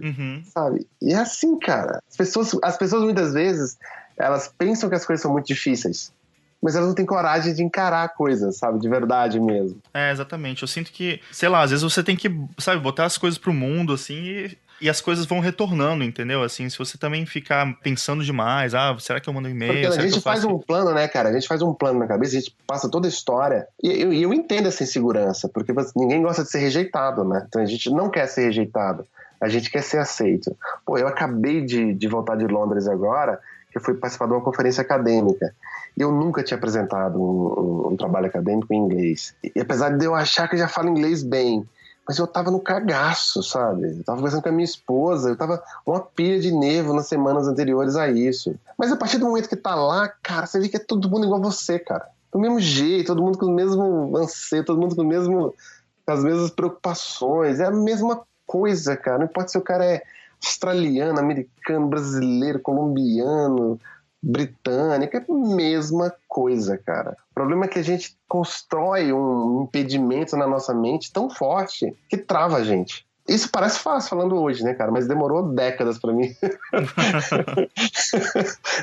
sabe? E é assim, cara. As pessoas muitas vezes, elas pensam que as coisas são muito difíceis, mas elas não têm coragem de encarar a coisa, sabe? De verdade mesmo. Exatamente. Eu sinto que, sei lá, às vezes você tem que, sabe, botar as coisas pro mundo, assim, e as coisas vão retornando, entendeu? Assim, se você também ficar pensando demais, será que eu mando um e-mail? Porque a gente faz um plano, né, cara? A gente faz um plano na cabeça, a gente passa toda a história. E eu entendo essa insegurança, porque ninguém gosta de ser rejeitado, né? Então a gente não quer ser rejeitado, a gente quer ser aceito. Pô, eu acabei de voltar de Londres agora, que eu fui participar de uma conferência acadêmica. E eu nunca tinha apresentado um trabalho acadêmico em inglês. E apesar de eu achar que eu já falo inglês bem, mas eu tava no cagaço, sabe? Eu tava conversando com a minha esposa, eu tava uma pilha de nervo nas semanas anteriores a isso. Mas a partir do momento que tá lá, cara, você vê que é todo mundo igual a você, cara. Do mesmo jeito, todo mundo com o mesmo anseio, todo mundo com as mesmas preocupações. É a mesma coisa, cara. Não importa se o cara é australiano, americano, brasileiro, colombiano, britânica, é a mesma coisa, cara. O problema é que a gente constrói um impedimento na nossa mente tão forte que trava a gente. Isso parece fácil falando hoje, né, cara? Mas demorou décadas pra mim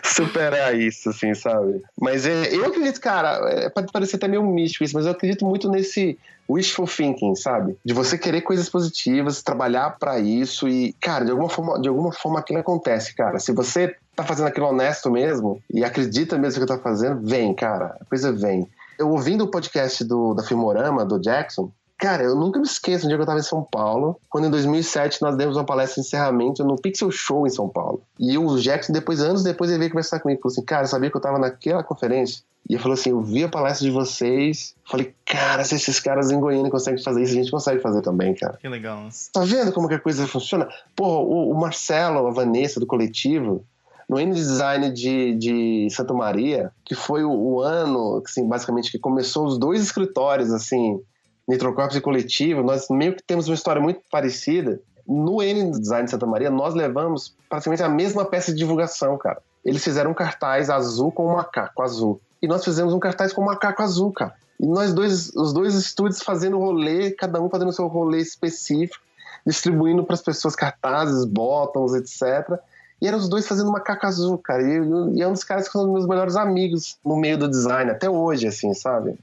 superar isso, assim, sabe? Mas eu acredito, cara, pode parecer até meio místico isso, mas eu acredito muito nesse wishful thinking, sabe? De você querer coisas positivas, trabalhar pra isso e, cara, de alguma forma aquilo acontece, cara. Se você tá fazendo aquilo honesto mesmo e acredita mesmo no que tá fazendo, vem, cara, a coisa vem. Eu ouvindo o podcast da Filmorama, do Jackson, cara, eu nunca me esqueço um dia que eu tava em São Paulo, quando em 2007 nós demos uma palestra de encerramento no Pixel Show em São Paulo. E o Jackson, anos depois, ele veio conversar comigo, falou assim, cara, sabia que eu tava naquela conferência? E ele falou assim, eu vi a palestra de vocês, falei, cara, se esses caras em Goiânia conseguem fazer isso, a gente consegue fazer também, cara. Que legal. Tá vendo como que a coisa funciona? Pô, o Marcelo, a Vanessa do coletivo, no N-Design de Santa Maria, que foi o ano, assim, basicamente, que começou os 2 escritórios, assim, Nitrocorps e Coletivo, nós meio que temos uma história muito parecida. No N-Design de Santa Maria, nós levamos praticamente a mesma peça de divulgação, cara. Eles fizeram um cartaz azul com um macaco azul. E nós fizemos um cartaz com um macaco azul, cara. E os dois estúdios fazendo rolê, cada um fazendo o seu rolê específico, distribuindo para as pessoas cartazes, bottoms, etc. E eram os dois fazendo macaco azul, cara. E é um dos caras que são os meus melhores amigos no meio do design, até hoje, assim, sabe?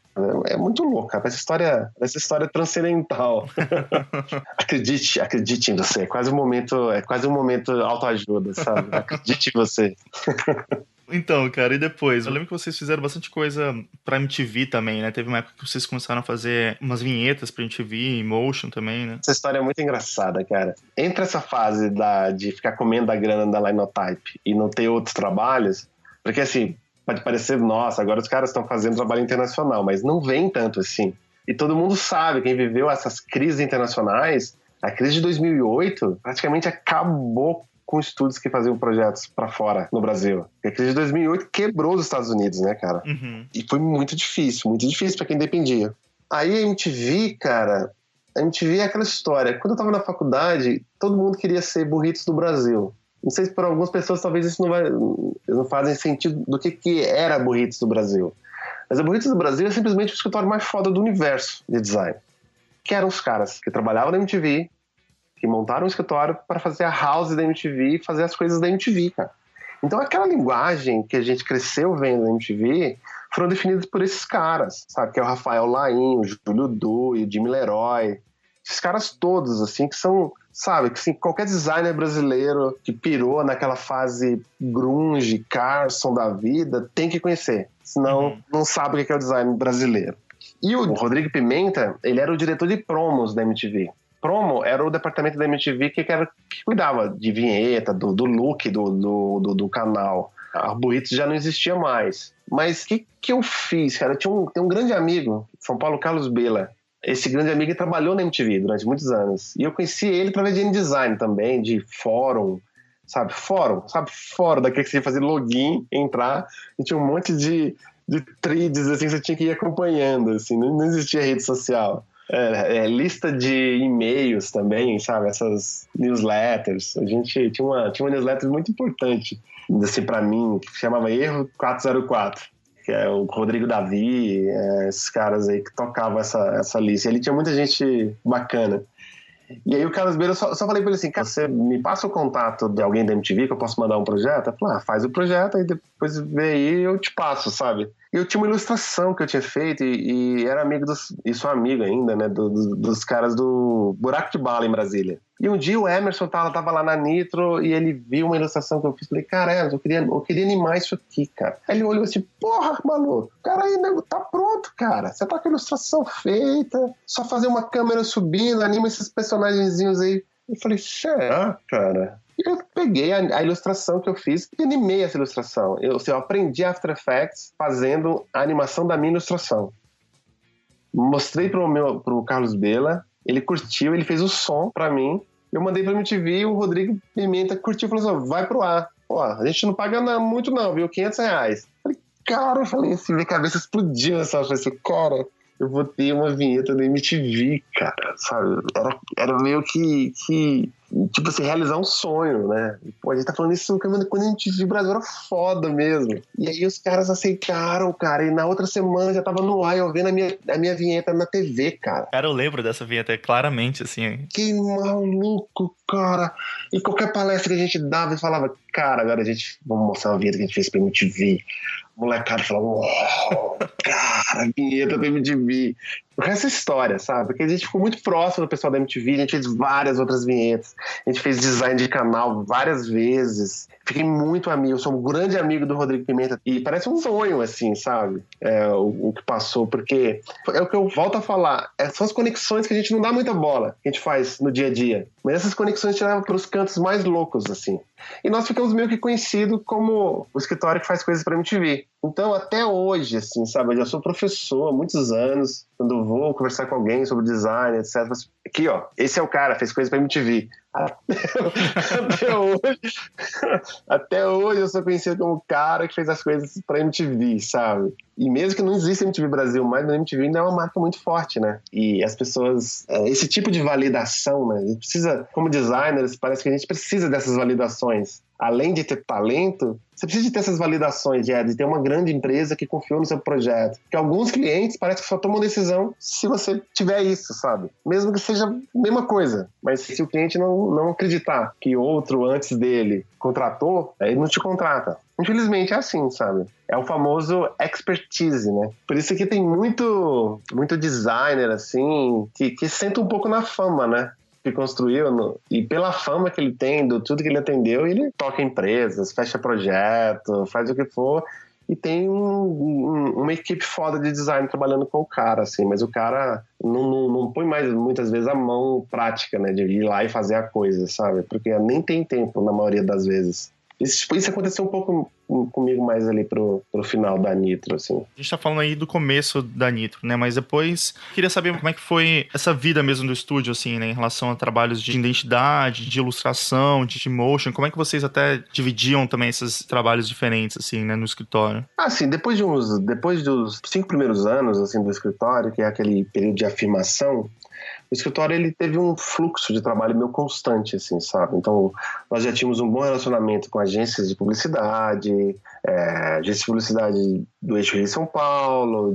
É muito louco, cara. Essa história transcendental. Acredite em você. É quase um momento autoajuda, sabe? Acredite em você. Então, cara, e depois? Eu lembro que vocês fizeram bastante coisa pra MTV também, né? Teve uma época que vocês começaram a fazer umas vinhetas pra MTV, Motion também, né? Essa história é muito engraçada, cara. Entre essa fase de ficar comendo a grana da Linotype e não ter outros trabalhos, Porque assim, pode parecer, nossa, agora os caras estão fazendo trabalho internacional, mas não vem tanto assim. E todo mundo sabe, quem viveu essas crises internacionais, a crise de 2008 praticamente acabou com estudos que faziam projetos para fora no Brasil. A crise de 2008 quebrou os Estados Unidos, né, cara? E foi muito difícil para quem dependia. Aí a MTV, cara, a MTV é aquela história. Quando eu tava na faculdade, todo mundo queria ser Burritos do Brasil. Não sei se para algumas pessoas talvez isso não fazem sentido do que era Burritos do Brasil. Mas a Burritos do Brasil é simplesmente o escritório mais foda do universo de design. Que eram os caras que trabalhavam na MTV, que montaram um escritório para fazer a house da MTV e fazer as coisas da MTV, cara. Então aquela linguagem que a gente cresceu vendo na MTV foram definidas por esses caras, sabe? Que é o Rafael Laim, o Júlio Du e o Jimmy Leroy. Esses caras todos, assim, que são, sabe? Que assim, qualquer designer brasileiro que pirou naquela fase grunge, Carson da vida, tem que conhecer. Senão não sabe o que é o design brasileiro. E o Rodrigo Pimenta, ele era o diretor de promos da MTV. Promo era o departamento da MTV que cuidava de vinheta, do look do canal. A Burritos já não existia mais. Mas o que eu fiz, cara? Tem um grande amigo, São Paulo, Carlos Bela. Esse grande amigo trabalhou na MTV durante muitos anos. E eu conheci ele através de InDesign também, de fórum, sabe? Fórum, daquele que você ia fazer login, entrar, e tinha um monte de threads, assim, que você tinha que ir acompanhando, assim, não existia rede social. Lista de e-mails também, sabe? Essas newsletters. A gente tinha uma newsletter muito importante, assim, pra mim, que chamava Erro 404, que é o Rodrigo Davi, esses caras aí que tocavam essa lista. E ali tinha muita gente bacana. E aí o Carlos Beira, eu só falei pra ele assim, cara, você me passa o contato de alguém da MTV que eu posso mandar um projeto? Ele falou, faz o projeto, aí depois vê aí e eu te passo, sabe? E eu tinha uma ilustração que eu tinha feito e era amigo e sou amigo ainda, né, dos caras do Buraco de Bala em Brasília. E um dia o Emerson tava lá na Nitro e ele viu uma ilustração que eu fiz. Falei, cara, Emerson, eu queria animar isso aqui, cara. Aí ele olhou assim, porra, maluco, cara aí, nego, tá pronto, cara. Você tá com a ilustração feita, só fazer uma câmera subindo, anima esses personagenzinhos aí. Eu falei, será, cara? E eu peguei a ilustração que eu fiz e animei essa ilustração. Eu aprendi After Effects fazendo a animação da minha ilustração. Mostrei pro Carlos Bela, ele curtiu, ele fez o som pra mim. Eu mandei pra MTV e o Rodrigo Pimenta curtiu e falou assim, vai pro ar. Pô, a gente não paga muito não, viu? R$500. Eu falei assim, minha cabeça explodiu nessa hora. Eu falei assim, cara, eu vou ter uma vinheta da MTV, cara, sabe? Era meio que tipo assim, realizar um sonho, né? Pô, a gente tá falando isso quando a MTV Brasil era foda mesmo. E aí os caras aceitaram, cara, e na outra semana já tava no ar, eu vendo a minha vinheta na TV, cara. Cara, eu lembro dessa vinheta claramente, assim. Que maluco, cara. E qualquer palestra que a gente dava e falava, cara, agora vamos mostrar uma vinheta que a gente fez pra MTV. O molecada falava, uau, cara, vinheta pra MTV. Essa história, sabe? Porque a gente ficou muito próximo do pessoal da MTV, a gente fez várias outras vinhetas, a gente fez design de canal várias vezes. Fiquei muito amigo, sou um grande amigo do Rodrigo Pimenta. E parece um sonho, assim, sabe? O que passou, porque é o que eu volto a falar. São as conexões que a gente não dá muita bola, que a gente faz no dia a dia. Mas essas conexões tiravam para os cantos mais loucos, assim. E nós ficamos meio que conhecidos como o escritório que faz coisas para MTV. Então, até hoje, assim, sabe? Eu já sou professor há muitos anos. Quando eu vou conversar com alguém sobre design, etc. Aqui, ó, esse é o cara, fez coisa pra MTV. Até hoje eu sou conhecido como o cara que fez as coisas pra MTV, sabe? E mesmo que não exista MTV Brasil mais, a MTV ainda é uma marca muito forte, né? E as pessoas... esse tipo de validação, né? A gente precisa, como designers, parece que a gente precisa dessas validações. Além de ter talento, você precisa de ter essas validações, de ter uma grande empresa que confiou no seu projeto. Porque alguns clientes parece que só tomam decisão se você tiver isso, sabe? Mesmo que seja a mesma coisa. Mas se o cliente não acreditar que outro antes dele contratou, ele não te contrata. Infelizmente é assim, sabe? É o famoso expertise, né? Por isso que tem muito designer, assim, que senta um pouco na fama, né? Que construiu, e pela fama que ele tem, do tudo que ele atendeu, ele toca empresas, fecha projeto, faz o que for, e tem uma equipe foda de design trabalhando com o cara, assim, mas o cara não põe mais, muitas vezes, a mão prática, né, de ir lá e fazer a coisa, sabe? Porque nem tem tempo, na maioria das vezes. Isso aconteceu um pouco comigo mais ali pro final da Nitro, assim. A gente tá falando aí do começo da Nitro, né? Mas depois queria saber como é que foi essa vida mesmo do estúdio, assim, né? Em relação a trabalhos de identidade, de ilustração, de motion. Como é que vocês até dividiam também esses trabalhos diferentes, assim, né? No escritório? Assim, depois dos 5 primeiros anos, assim, do escritório, que é aquele período de afirmação, o escritório ele teve um fluxo de trabalho meio constante, assim, sabe? Então, nós já tínhamos um bom relacionamento com agências de publicidade, agências de publicidade do eixo Rio-São Paulo,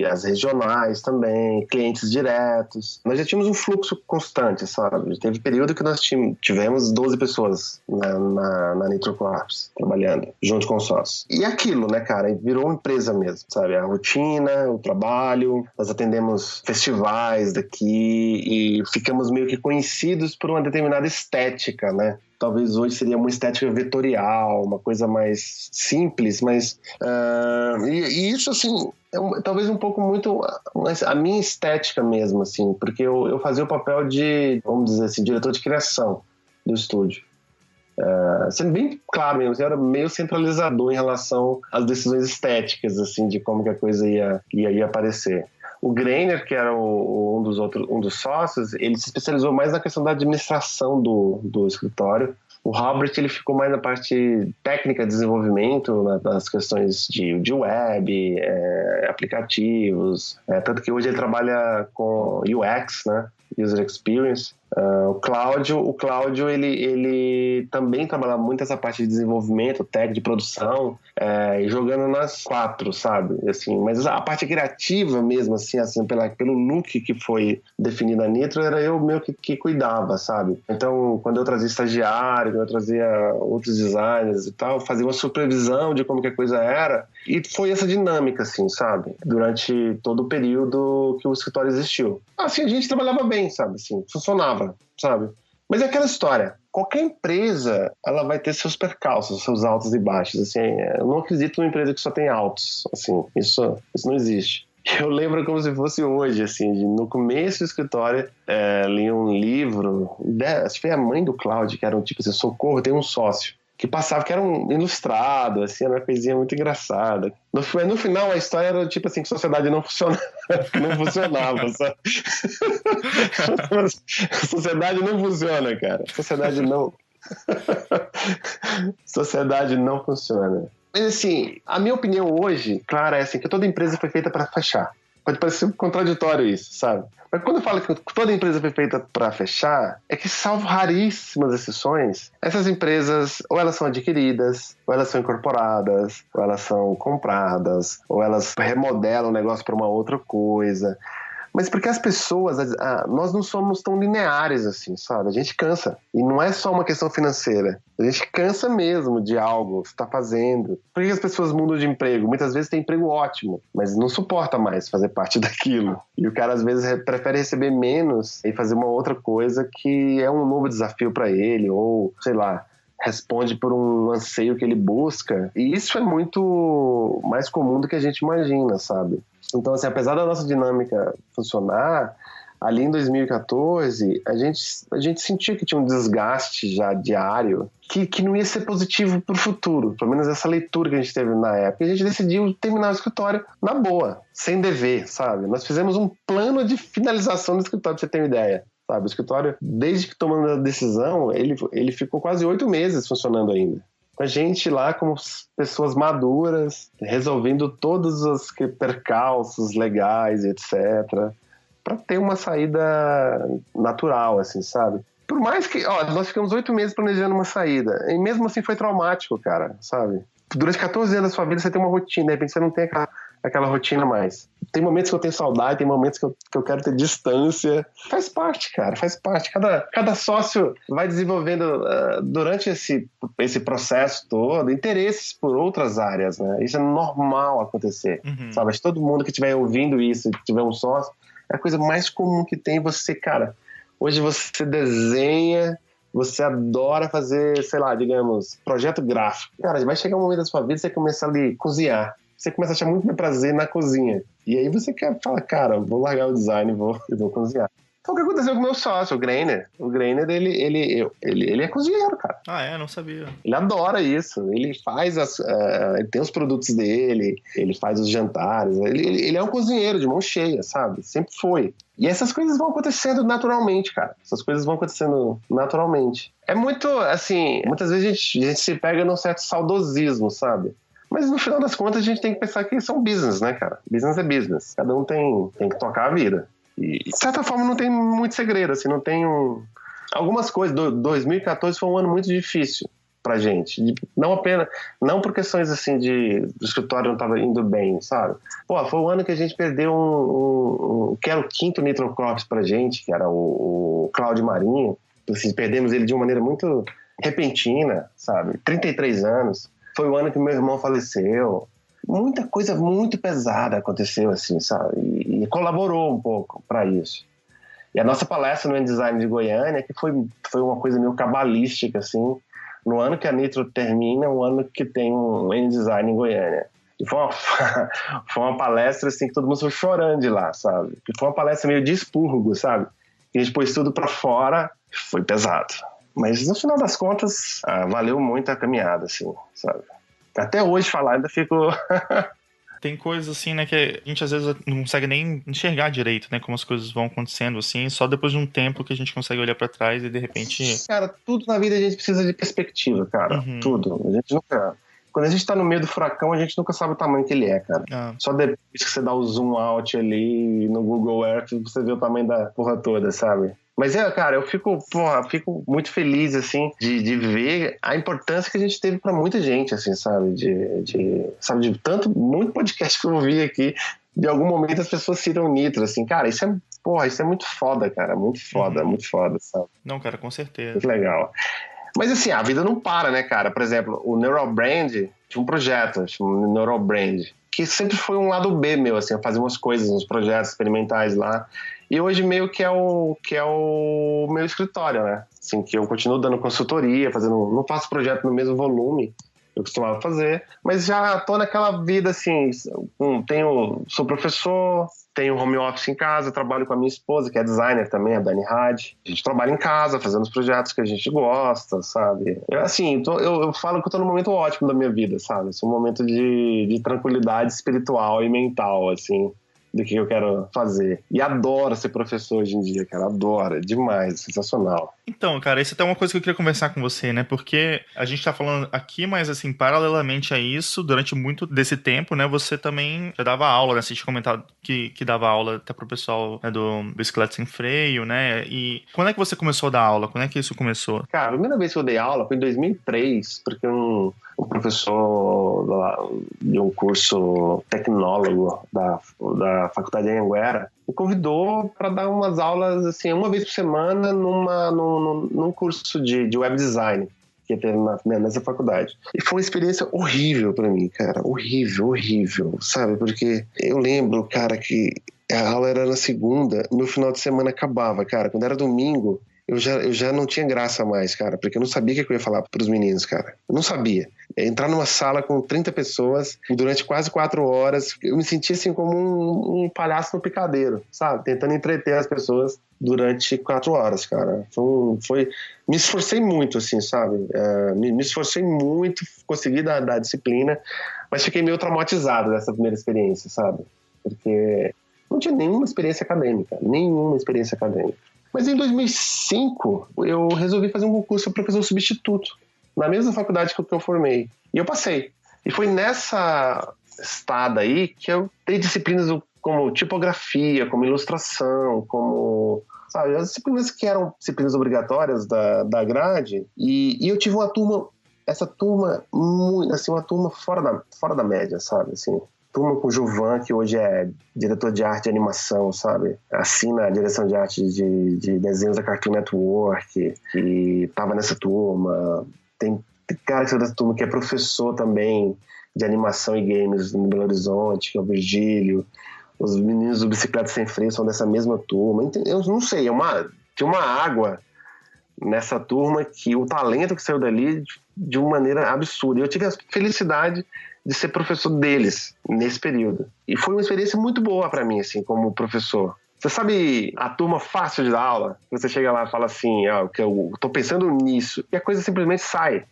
as regionais também, clientes diretos. Nós já tínhamos um fluxo constante, sabe? Teve período que nós tivemos 12 pessoas na Nitro Corps trabalhando, junto com os sócios. E aquilo, né, cara? Virou uma empresa mesmo, sabe? A rotina, o trabalho, nós atendemos festivais daqui, e ficamos meio que conhecidos por uma determinada estética, né? Talvez hoje seria uma estética vetorial, uma coisa mais simples, mas... e isso, assim, talvez um pouco muito a minha estética mesmo, assim, porque eu fazia o papel de, vamos dizer assim, diretor de criação do estúdio. Sendo bem claro mesmo, eu era meio centralizador em relação às decisões estéticas, assim, de como que a coisa ia aparecer. O Greiner, que era um dos sócios, ele se especializou mais na questão da administração do escritório. O Robert, ele ficou mais na parte técnica de desenvolvimento, nas questões de web, aplicativos, tanto que hoje ele trabalha com UX, né? User Experience. O Cláudio ele também trabalha muito essa parte de desenvolvimento, técnico, de produção, jogando nas 4, sabe? Assim, mas a parte criativa mesmo, assim pelo look que foi definido na Nitro, era eu meio que cuidava, sabe? Então, quando eu trazia estagiário, quando eu trazia outros designers e tal, fazia uma supervisão de como que a coisa era, e foi essa dinâmica, assim, sabe? Durante todo o período que o escritório existiu. Assim, a gente trabalhava bem, sabe? Assim, funcionava, sabe? Mas é aquela história. Qualquer empresa, ela vai ter seus percalços, seus altos e baixos. Assim, eu não acredito numa empresa que só tem altos. Assim, isso não existe. Eu lembro como se fosse hoje, assim, no começo do escritório, li um livro, acho que foi a mãe do Cláudio, que era um tipo assim, socorro, tem um sócio, que passava, que era um ilustrado, assim, era uma coisinha muito engraçada. No final, a história era tipo assim, que a sociedade não funcionava, sabe? A sociedade não funciona, cara. A sociedade não funciona. Mas assim, a minha opinião hoje, claro, é assim, que toda empresa foi feita para fechar. Pode parecer contraditório isso, sabe? Mas quando eu falo que toda empresa foi feita para fechar, é que, salvo raríssimas exceções, essas empresas ou elas são adquiridas, ou elas são incorporadas, ou elas são compradas, ou elas remodelam o negócio para uma outra coisa. Mas porque as pessoas, nós não somos tão lineares assim, sabe? A gente cansa. E não é só uma questão financeira. A gente cansa mesmo de algo que você está fazendo. Por que as pessoas mudam de emprego? Muitas vezes tem emprego ótimo, mas não suporta mais fazer parte daquilo. E o cara, às vezes, prefere receber menos e fazer uma outra coisa que é um novo desafio para ele, ou, sei lá, responde por um anseio que ele busca. E isso é muito mais comum do que a gente imagina, sabe? Então, assim, apesar da nossa dinâmica funcionar, ali em 2014, a gente sentia que tinha um desgaste já diário que não ia ser positivo para o futuro. Pelo menos essa leitura que a gente teve na época. E a gente decidiu terminar o escritório na boa, sem dever, sabe? Nós fizemos um plano de finalização do escritório, pra você ter uma ideia. Sabe? O escritório, desde que tomamos a decisão, ele ficou quase 8 meses funcionando ainda. Com a gente lá como pessoas maduras, resolvendo todos os percalços legais, etc., para ter uma saída natural, assim, sabe? Por mais que, nós ficamos 8 meses planejando uma saída, e mesmo assim foi traumático, cara, sabe? Durante 14 anos da sua vida você tem uma rotina, de repente você não tem aquela rotina mais. Tem momentos que eu tenho saudade, tem momentos que eu quero ter distância. Faz parte, cara, faz parte. Cada sócio vai desenvolvendo, durante esse processo todo, interesses por outras áreas, né? Isso é normal acontecer, sabe? Mas todo mundo que estiver ouvindo isso, tiver um sócio, é a coisa mais comum que tem você, cara. Hoje você desenha, você adora fazer, sei lá, digamos, projeto gráfico. Cara, vai chegar um momento da sua vida, você começa ali a cozinhar. Você começa a achar muito mais prazer na cozinha. E aí você fala, cara, vou largar o design e vou cozinhar. Foi o que aconteceu com o meu sócio, o Greiner. O Greiner, ele é cozinheiro, cara. Ah, é? Não sabia. Ele adora isso. Ele faz ele tem os produtos dele, ele faz os jantares. Ele é um cozinheiro de mão cheia, sabe? Sempre foi. E essas coisas vão acontecendo naturalmente, cara. Essas coisas vão acontecendo naturalmente. É muito, assim, muitas vezes a gente se pega num certo saudosismo, sabe? Mas no final das contas a gente tem que pensar que isso é um business, né, cara? Business é business. Cada um tem que tocar a vida. E, de certa forma, não tem muito segredo, assim, não tem algumas coisas. 2014 foi um ano muito difícil pra gente. Não por questões, assim, do escritório não estava indo bem, sabe? Pô, foi o ano que a gente perdeu que era o quinto Nitro Corps pra gente, que era o Cláudio Marinho. Assim, perdemos ele de uma maneira muito repentina, sabe? 33 anos. Foi o ano que meu irmão faleceu. Muita coisa muito pesada aconteceu, assim, sabe? E colaborou um pouco para isso. E a nossa palestra no Design de Goiânia, que foi uma coisa meio cabalística, assim, no ano que a Nitro termina, o ano que tem um Design em Goiânia. E foi uma palestra, assim, que todo mundo foi chorando de lá, sabe? E foi uma palestra meio de expurgo, sabe? Que a gente pôs tudo para fora, foi pesado. Mas no final das contas, valeu muito a caminhada, assim, sabe? Até hoje falar, ainda fico... Tem coisas assim, né, que a gente às vezes não consegue nem enxergar direito, né, como as coisas vão acontecendo, assim, só depois de um tempo que a gente consegue olhar pra trás e de repente... Cara, tudo na vida a gente precisa de perspectiva, cara. Uhum. Tudo. A gente nunca... Quando a gente tá no meio do furacão, a gente nunca sabe o tamanho que ele é, cara. Só depois que você dá o zoom out ali no Google Earth, você vê o tamanho da porra toda, sabe? Mas cara, eu fico muito feliz, assim, de ver a importância que a gente teve pra muita gente, assim, sabe? Muito podcast que eu vi aqui, de algum momento as pessoas citam Nitro, assim, cara, isso é muito foda, cara, muito foda, muito foda, sabe? Não, cara, com certeza. Muito legal. Mas assim, a vida não para, né, cara? Por exemplo, o Neural Brand tinha um projeto, chamado Neural Brand, que sempre foi um lado B meu, assim, eu fazia umas coisas, uns projetos experimentais lá. E hoje meio que é o meu escritório, né? Assim, que eu continuo dando consultoria, não faço projeto no mesmo volume que eu costumava fazer, mas já tô naquela vida, assim, sou professor, tenho home office em casa, trabalho com a minha esposa, que é designer também, a Dani Had. A gente trabalha em casa, fazendo os projetos que a gente gosta, sabe? Eu falo que eu tô num momento ótimo da minha vida, sabe? Esse é um momento de tranquilidade espiritual e mental, assim, do que eu quero fazer. E adoro ser professor hoje em dia, cara. Adoro. Demais. Sensacional. Então, cara, isso é até uma coisa que eu queria conversar com você, né? Porque a gente tá falando aqui, mas assim, paralelamente a isso, durante muito desse tempo, né, você também já dava aula, né? Você tinha comentado que dava aula até pro pessoal, né, do Bicicleta Sem Freio, né? E quando é que você começou a dar aula? Quando é que isso começou? Cara, a primeira vez que eu dei aula foi em 2003, porque um professor de um curso tecnólogo da Faculdade de Anhanguera me convidou para dar umas aulas, assim, uma vez por semana num curso de web design que teve nessa faculdade. E foi uma experiência horrível para mim, cara. Horrível, sabe? Porque eu lembro, cara, que a aula era na segunda, meu final de semana acabava, cara. Quando era domingo, eu já não tinha graça mais, cara, porque eu não sabia o que eu ia falar pros meninos, cara. Eu não sabia. Entrar numa sala com 30 pessoas durante quase 4 horas, eu me sentia assim como um palhaço no picadeiro, sabe? Tentando entreter as pessoas durante 4 horas, cara. Me esforcei muito, assim, sabe? Me esforcei muito, consegui dar disciplina, mas fiquei meio traumatizado dessa primeira experiência, sabe? Porque não tinha nenhuma experiência acadêmica. Mas em 2005, eu resolvi fazer um concurso para professor substituto, na mesma faculdade que eu formei. E eu passei. E foi nessa estada aí que eu dei disciplinas como tipografia, como ilustração, como... Sabe, as disciplinas que eram disciplinas obrigatórias da grade. E eu tive uma turma, assim, uma turma fora da média, sabe, assim... Turma com o Gilvan, que hoje é diretor de arte e animação, sabe? Assina a direção de arte de desenhos da Cartoon Network, e tava nessa turma. Tem cara que saiu dessa turma que é professor também de animação e games no Belo Horizonte, que é o Virgílio. Os meninos do Bicicleta Sem Freio são dessa mesma turma. Eu não sei, tinha uma água nessa turma que o talento que saiu dali de uma maneira absurda. Eu tive a felicidade de ser professor deles nesse período. E foi uma experiência muito boa para mim, assim, como professor. Você sabe a turma fácil de dar aula? Você chega lá e fala assim, que eu tô pensando nisso, e a coisa simplesmente sai,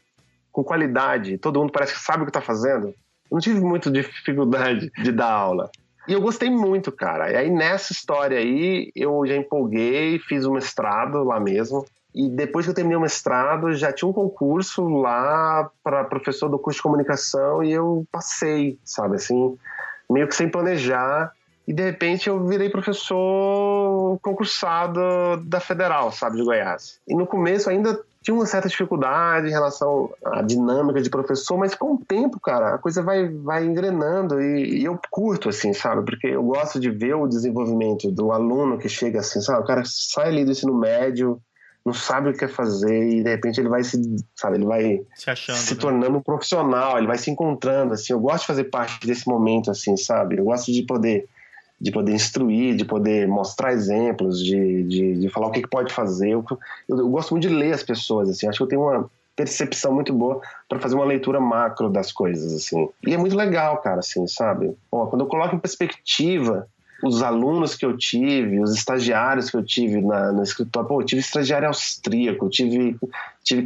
com qualidade, todo mundo parece que sabe o que tá fazendo. Eu não tive muita dificuldade de dar aula. E eu gostei muito, cara. E aí nessa história aí, eu já empolguei, fiz um mestrado lá mesmo. E depois que eu terminei o mestrado, já tinha um concurso lá para professor do curso de comunicação e eu passei, sabe, assim, meio que sem planejar. E de repente eu virei professor concursado da Federal, sabe, de Goiás. E no começo ainda tinha uma certa dificuldade em relação à dinâmica de professor, mas com o tempo, cara, a coisa vai engrenando e eu curto, assim, sabe? Porque eu gosto de ver o desenvolvimento do aluno que chega assim, sabe? O cara sai ali do ensino médio, não sabe o que quer fazer e de repente ele vai se achando, se né? tornando um profissional, ele vai se encontrando, assim. Eu gosto de fazer parte desse momento, assim, sabe? Eu gosto de poder instruir, de poder mostrar exemplos, de falar o que pode fazer. Eu gosto muito de ler as pessoas, assim. Acho que eu tenho uma percepção muito boa para fazer uma leitura macro das coisas, assim. E é muito legal, cara, assim, sabe? Quando eu coloco em perspectiva os alunos que eu tive, os estagiários que eu tive no escritório, eu tive estagiário austríaco, tive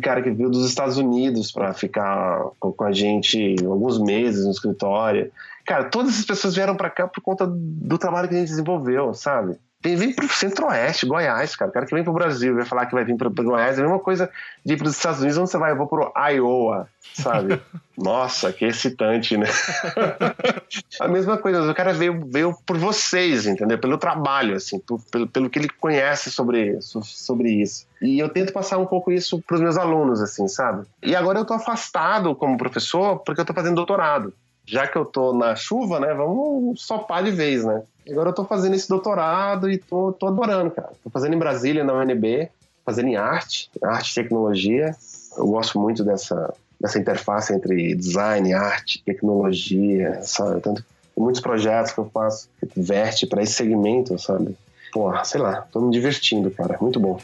cara que veio dos Estados Unidos para ficar com a gente alguns meses no escritório. Cara, todas essas pessoas vieram para cá por conta do trabalho que a gente desenvolveu, sabe? Vem pro Centro-Oeste, Goiás, cara. O cara que vem pro Brasil vai falar que vai vir pro Goiás, é a mesma coisa de ir pros Estados Unidos, onde você vai? Eu vou pro Iowa, sabe? Nossa, que excitante, né? A mesma coisa, o cara veio por vocês, entendeu? Pelo trabalho, assim, pelo que ele conhece sobre isso. E eu tento passar um pouco isso pros meus alunos, assim, sabe? E agora eu tô afastado como professor porque eu tô fazendo doutorado. Já que eu tô na chuva, né, vamos sopar de vez, né? Agora eu tô fazendo esse doutorado e tô adorando, cara. Tô fazendo em Brasília, na UNB, fazendo em arte e tecnologia. Eu gosto muito dessa interface entre design, arte, tecnologia, sabe? Tanto muitos projetos que eu faço que verte para esse segmento, sabe? Pô, sei lá, tô me divertindo, cara. Muito bom.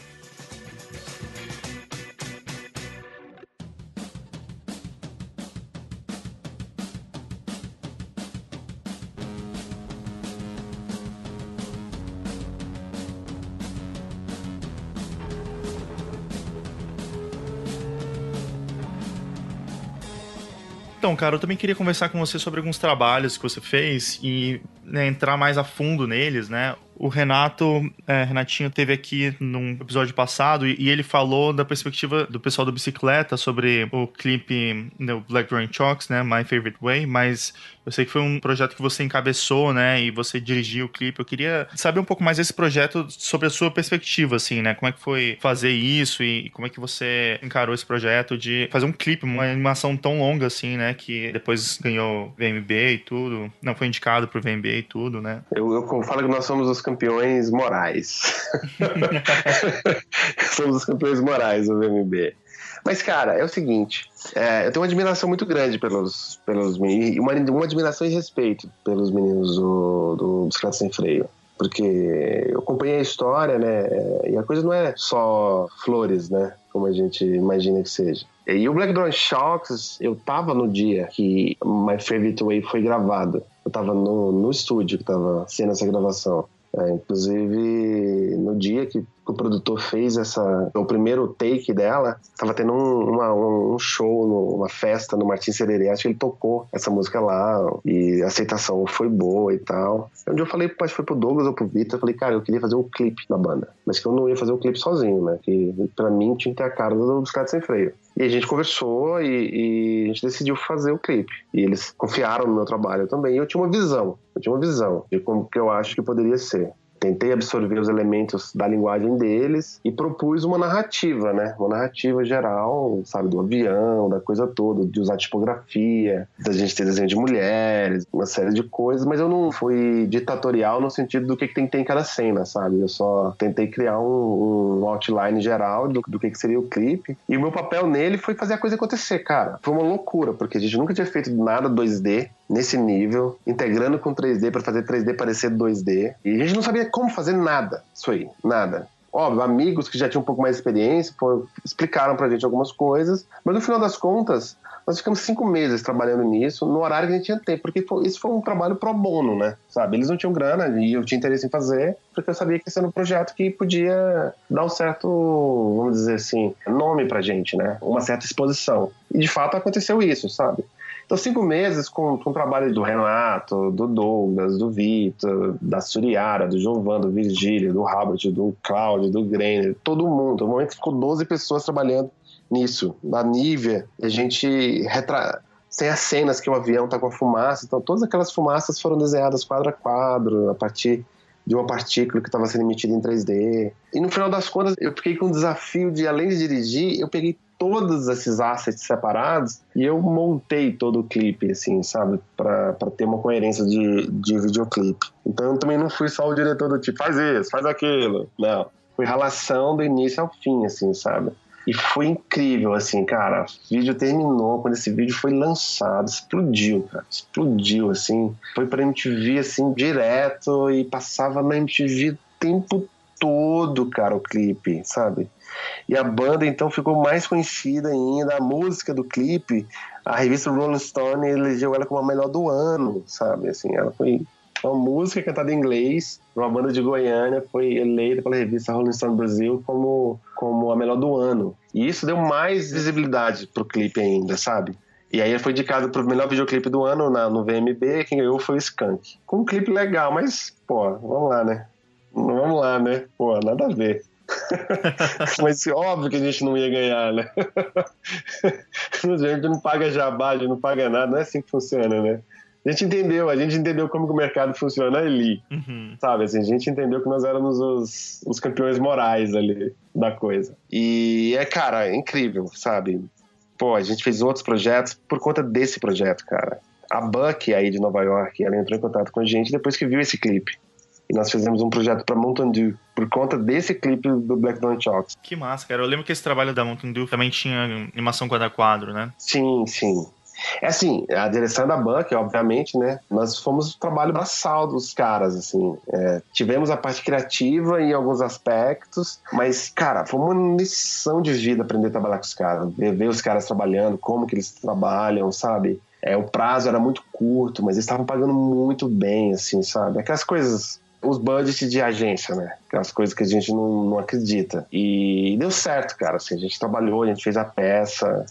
Então, cara, eu também queria conversar com você sobre alguns trabalhos que você fez e, né, entrar mais a fundo neles, né? O Renatinho teve aqui num episódio passado e ele falou da perspectiva do pessoal da bicicleta sobre o clipe do Black Drawing Chalks, né? My Favorite Way, mas eu sei que foi um projeto que você encabeçou, né? E você dirigiu o clipe. Eu queria saber um pouco mais desse projeto sobre a sua perspectiva, assim, né? Como é que foi fazer isso e como é que você encarou esse projeto de fazer um clipe, uma animação tão longa assim, né? Que depois ganhou VMB e tudo. Não, foi indicado pro VMB e tudo, né? Eu falo que nós somos os campeões morais. Somos os campeões morais do VMB. Mas, cara, é o seguinte, eu tenho uma admiração muito grande pelos meninos, uma admiração e respeito pelos meninos do Bicicleta Sem Freio. Porque eu acompanhei a história, né? E a coisa não é só flores, né? Como a gente imagina que seja. E o Black Drawing Chalks, eu tava no dia que My Favorite Way foi gravado. Eu tava no estúdio que tava sendo essa gravação. Inclusive, no dia que o produtor fez o primeiro take dela, tava tendo um show, uma festa no Martins Sererê. Acho que ele tocou essa música lá e a aceitação foi boa e tal. Um dia eu falei, acho que foi pro Douglas ou pro Vitor, eu falei, cara, eu queria fazer um clipe da banda, mas que eu não ia fazer um clipe sozinho, né? Que pra mim tinha que ter a cara do Bicicleta Sem Freio. E a gente conversou e a gente decidiu fazer o clipe. E eles confiaram no meu trabalho também. E eu tinha uma visão de como que eu acho que poderia ser. Tentei absorver os elementos da linguagem deles e propus uma narrativa, né? Uma narrativa geral, sabe? Do avião, da coisa toda, de usar tipografia, da gente ter desenho de mulheres, uma série de coisas, mas eu não fui ditatorial no sentido do que tem que ter em cada cena, sabe? Eu só tentei criar um outline geral do que seria o clipe. E o meu papel nele foi fazer a coisa acontecer, cara. Foi uma loucura, porque a gente nunca tinha feito nada 2D nesse nível, integrando com 3D para fazer 3D parecer 2D. E a gente não sabia como fazer nada, isso aí, nada. óbvio, amigos que já tinham um pouco mais de experiência explicaram pra gente algumas coisas, mas no final das contas, nós ficamos 5 meses trabalhando nisso, no horário que a gente tinha tempo, porque isso foi um trabalho pro bono, né, sabe? Eles não tinham grana e eu tinha interesse em fazer, porque eu sabia que esse era um projeto que podia dar um certo, vamos dizer assim, nome pra gente, né, uma certa exposição. E de fato aconteceu isso, sabe? Então, 5 meses com o trabalho do Renato, do Douglas, do Vitor, da Suriara, do Giovan, do Virgílio, do Robert, do Cláudio, do Greiner, todo mundo. No momento ficou 12 pessoas trabalhando nisso. Da Nívia, a gente tem as cenas que o avião tá com a fumaça, então todas aquelas fumaças foram desenhadas quadro a quadro, a partir de uma partícula que estava sendo emitida em 3D. E no final das contas, eu fiquei com o desafio de, além de dirigir, eu peguei todos esses assets separados e eu montei todo o clipe, assim, sabe? Pra ter uma coerência de videoclipe. Então eu também não fui só o diretor do tipo, faz isso, faz aquilo. Não. Foi relação do início ao fim, assim, sabe? E foi incrível, assim, cara. O vídeo terminou, quando esse vídeo foi lançado, explodiu, cara. Explodiu, assim. Foi pra MTV, assim, direto e passava na MTV o tempo todo, cara, o clipe, sabe? E a banda, então, ficou mais conhecida ainda. A música do clipe, a revista Rolling Stone elegeu ela como a melhor do ano, sabe? Assim, ela foi uma música cantada em inglês, uma banda de Goiânia, foi eleita pela revista Rolling Stone Brasil como a melhor do ano. E isso deu mais visibilidade pro clipe ainda, sabe? E aí ele foi indicado pro melhor videoclipe do ano no VMB, quem ganhou foi o Skank. Com um clipe legal, mas, pô, vamos lá, né? Pô, nada a ver. Mas óbvio que a gente não ia ganhar, né? A gente não paga jabá, a gente não paga nada, não é assim que funciona, né? A gente entendeu como que o mercado funciona ali, sabe? Assim, a gente entendeu que nós éramos os campeões morais ali da coisa. E cara, é incrível, sabe? Pô, a gente fez outros projetos por conta desse projeto, cara. A Buck aí de Nova York, ela entrou em contato com a gente depois que viu esse clipe. E nós fizemos um projeto pra Mountain Dew por conta desse clipe do Black Dawn Chalks. Que massa, cara. Eu lembro que esse trabalho da Mountain Dew também tinha animação quadro a quadro, né? Sim, sim. É assim, a direção da Buck, obviamente, né? Nós fomos o trabalho braçal dos caras, assim. Tivemos a parte criativa em alguns aspectos, mas, cara, foi uma lição de vida aprender a trabalhar com os caras. Ver os caras trabalhando, como que eles trabalham, sabe? O prazo era muito curto, mas eles estavam pagando muito bem, assim, sabe? Aquelas coisas, os budgets de agência, né? Aquelas coisas que a gente não acredita. E deu certo, cara. Assim, a gente trabalhou, a gente fez a peça.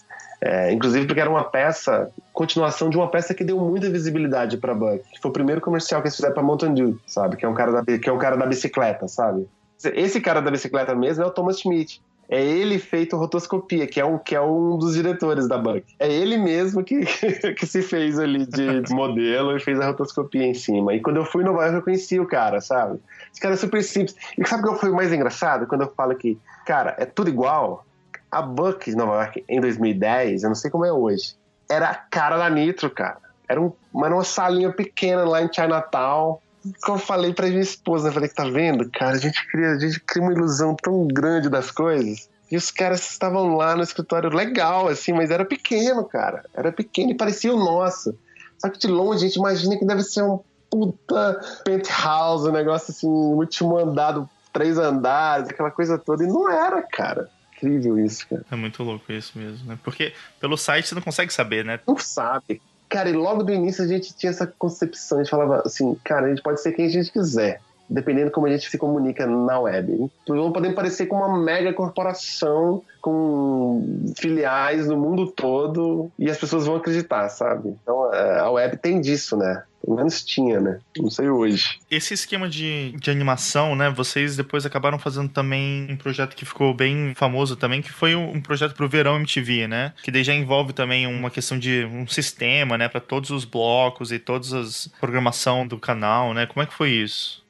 Inclusive porque era uma peça, continuação de uma peça que deu muita visibilidade pra Buck, que foi o primeiro comercial que eles fizeram pra Mountain Dew, sabe? Que é um cara da bicicleta, sabe? Esse cara da bicicleta mesmo é o Thomas Schmidt. É ele feito rotoscopia, que é um dos diretores da Buck. É ele mesmo que se fez ali de modelo e fez a rotoscopia em cima. E quando eu fui em Nova York, eu conheci o cara, sabe? Esse cara é super simples. E sabe o que foi mais engraçado? Quando eu falo que, cara, é tudo igual. A Buck de Nova York, em 2010, eu não sei como é hoje, era a cara da Nitro, cara. Era uma salinha pequena lá em Chinatown. Como eu falei pra minha esposa, eu falei, tá vendo, cara? A gente cria uma ilusão tão grande das coisas. E os caras estavam lá no escritório legal, assim, mas era pequeno, cara. Era pequeno e parecia o nosso. Só que de longe a gente imagina que deve ser um puta penthouse, um negócio assim, último andado, 3 andares, aquela coisa toda. E não era, cara. Incrível isso, cara. É muito louco isso mesmo, né? Porque pelo site você não consegue saber, né? Não sabe. Cara, e logo do início a gente tinha essa concepção, a gente falava assim, cara, a gente pode ser quem a gente quiser, dependendo de como a gente se comunica na web. Então podemos parecer com uma mega corporação com filiais no mundo todo e as pessoas vão acreditar, sabe? Então a web tem disso, né? Pelo menos tinha, né? Não sei hoje. Esse esquema de animação, né? Vocês depois acabaram fazendo também um projeto que ficou bem famoso também, que foi um projeto pro Verão MTV, né? Que daí já envolve também uma questão de um sistema, né? Pra todos os blocos e todas as programação do canal, né? Como é que foi isso?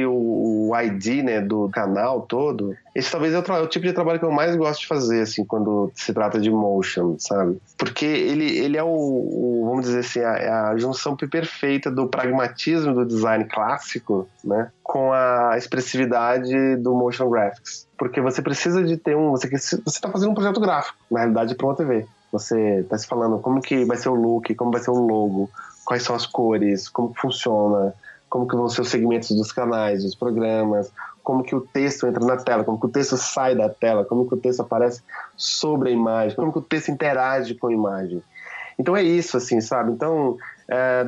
O ID, né, do canal todo, esse talvez é o tipo de trabalho que eu mais gosto de fazer, assim, quando se trata de motion, sabe? Porque ele é vamos dizer assim, a junção perfeita do pragmatismo do design clássico, né, com a expressividade do motion graphics. Porque você precisa de ter você está fazendo um projeto gráfico, na realidade, para uma TV. Você está se falando como que vai ser o look, como vai ser o logo, quais são as cores, como que funciona, como que vão ser os segmentos dos canais, dos programas, como que o texto entra na tela, como que o texto sai da tela, como que o texto aparece sobre a imagem, como que o texto interage com a imagem. Então é isso, assim, sabe? Então,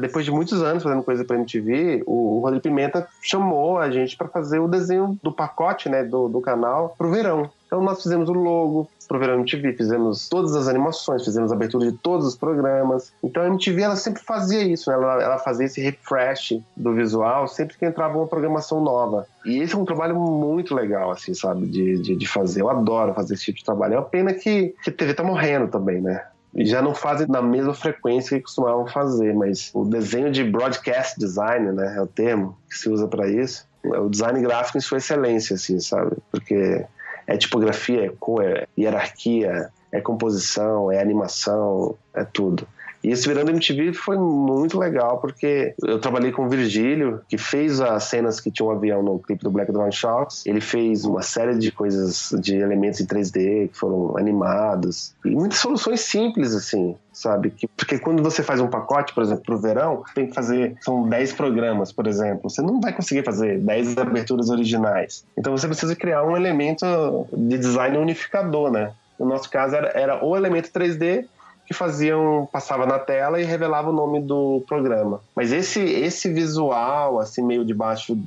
depois de muitos anos fazendo coisa pra MTV, o Rodrigo Pimenta chamou a gente para fazer o desenho do pacote, né, do canal pro verão. Então nós fizemos o logo pro Verão MTV, fizemos todas as animações, fizemos a abertura de todos os programas. Então a MTV, ela sempre fazia isso, né? Ela fazia esse refresh do visual sempre que entrava uma programação nova. E esse é um trabalho muito legal, assim, sabe, de fazer. Eu adoro fazer esse tipo de trabalho. É uma pena que a TV tá morrendo também, né? E já não fazem na mesma frequência que costumavam fazer, mas o desenho de broadcast design, né, é o termo que se usa para isso. O design gráfico em sua excelência, assim, sabe? Porque é tipografia, é cor, é hierarquia, é composição, é animação, é tudo. E esse Verão da MTV foi muito legal, porque eu trabalhei com o Virgílio, que fez as cenas que tinha um avião no clipe do Black Dwarf Shocks. Ele fez uma série de coisas, de elementos em 3D que foram animados. E muitas soluções simples, assim, sabe? Porque quando você faz um pacote, por exemplo, pro verão, tem que fazer, são 10 programas, por exemplo. Você não vai conseguir fazer 10 aberturas originais. Então você precisa criar um elemento de design unificador, né? No nosso caso era o elemento 3D que passava na tela e revelava o nome do programa. Mas esse visual, assim, meio debaixo,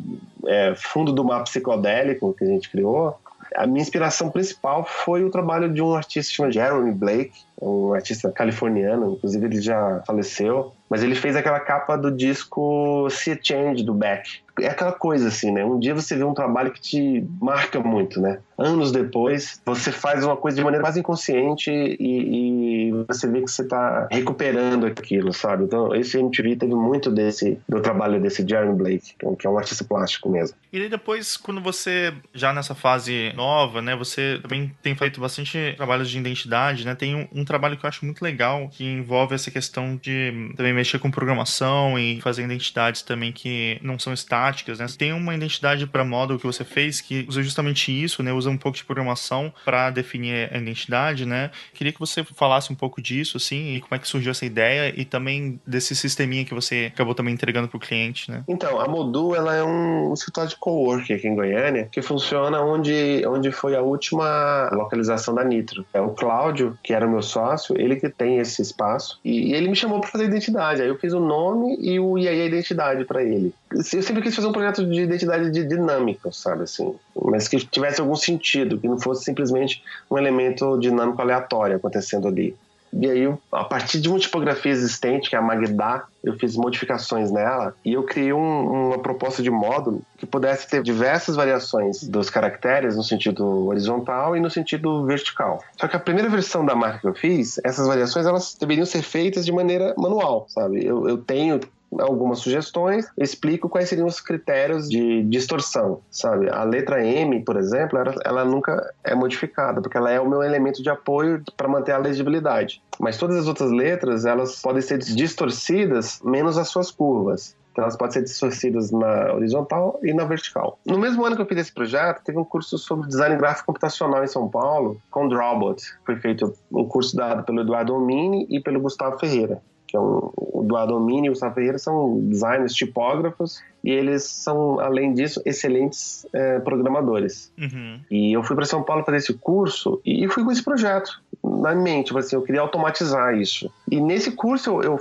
fundo do mapa psicodélico que a gente criou, a minha inspiração principal foi o trabalho de um artista chamado Jeremy Blake, um artista californiano, inclusive ele já faleceu, mas ele fez aquela capa do disco See a Change, do Beck. É aquela coisa assim, né? Um dia você vê um trabalho que te marca muito, né? Anos depois, você faz uma coisa de maneira quase inconsciente e você vê que você tá recuperando aquilo, sabe? Então, esse MTV teve muito do trabalho desse Jeremy Blake, que é um artista plástico mesmo. E aí depois, quando você, já nessa fase nova, né? Você também tem feito bastante trabalhos de identidade, né? Tem um trabalho que eu acho muito legal, que envolve essa questão de também mexer com programação e fazer identidades também que não são estáticas, né? Tem uma identidade para model que você fez que usa justamente isso, né? Usa um pouco de programação para definir a identidade, né? Queria que você falasse um pouco disso, assim, e como é que surgiu essa ideia e também desse sisteminha que você acabou também entregando para o cliente, né? Então, a Modu, ela é um escritório de coworking aqui em Goiânia, que funciona onde foi a última localização da Nitro. É o Cláudio, que era o meu sócio, ele que tem esse espaço, e ele me chamou para fazer identidade. Aí eu fiz o nome e a identidade para ele. Eu sempre quis fazer um projeto de identidade dinâmico, sabe, assim, mas que tivesse algum sentido, que não fosse simplesmente um elemento dinâmico aleatório acontecendo ali. E aí, a partir de uma tipografia existente, que é a Magda, eu fiz modificações nela e eu criei uma proposta de módulo que pudesse ter diversas variações dos caracteres no sentido horizontal e no sentido vertical. Só que a primeira versão da marca que eu fiz, essas variações elas deveriam ser feitas de maneira manual, sabe? Eu tenho algumas sugestões, eu explico quais seriam os critérios de distorção, sabe? A letra M, por exemplo, ela nunca é modificada, porque ela é o meu elemento de apoio para manter a legibilidade. Mas todas as outras letras, elas podem ser distorcidas, menos as suas curvas. Então, elas podem ser distorcidas na horizontal e na vertical. No mesmo ano que eu fiz esse projeto, teve um curso sobre design gráfico computacional em São Paulo, com o Drawbot. Foi feito um curso dado pelo Eduardo Omini e pelo Gustavo Ferreira, que é o Eduardo Omini e o Gustavo Ferreira são designers, tipógrafos, e eles são, além disso, excelentes programadores. Uhum. E eu fui para São Paulo fazer esse curso e fui com esse projeto na mente, assim, eu queria automatizar isso. E nesse curso eu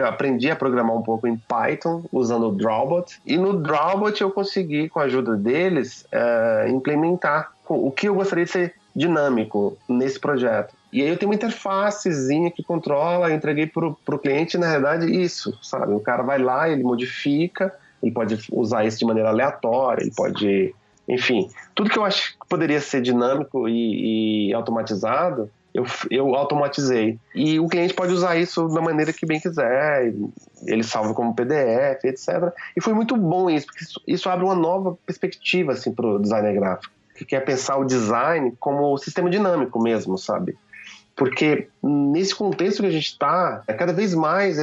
aprendi a programar um pouco em Python, usando o Drawbot, e no Drawbot eu consegui, com a ajuda deles, implementar o que eu gostaria de ser dinâmico nesse projeto. E aí eu tenho uma interfacezinha que controla, eu entreguei pro cliente, na realidade, isso, sabe? O cara vai lá, ele modifica, ele pode usar isso de maneira aleatória, ele pode... Enfim, tudo que eu acho que poderia ser dinâmico e automatizado, eu automatizei. E o cliente pode usar isso da maneira que bem quiser, ele salva como PDF, etc. E foi muito bom isso, porque isso abre uma nova perspectiva assim, para o designer gráfico, que quer pensar o design como sistema dinâmico mesmo, sabe? Porque nesse contexto que a gente está, cada vez mais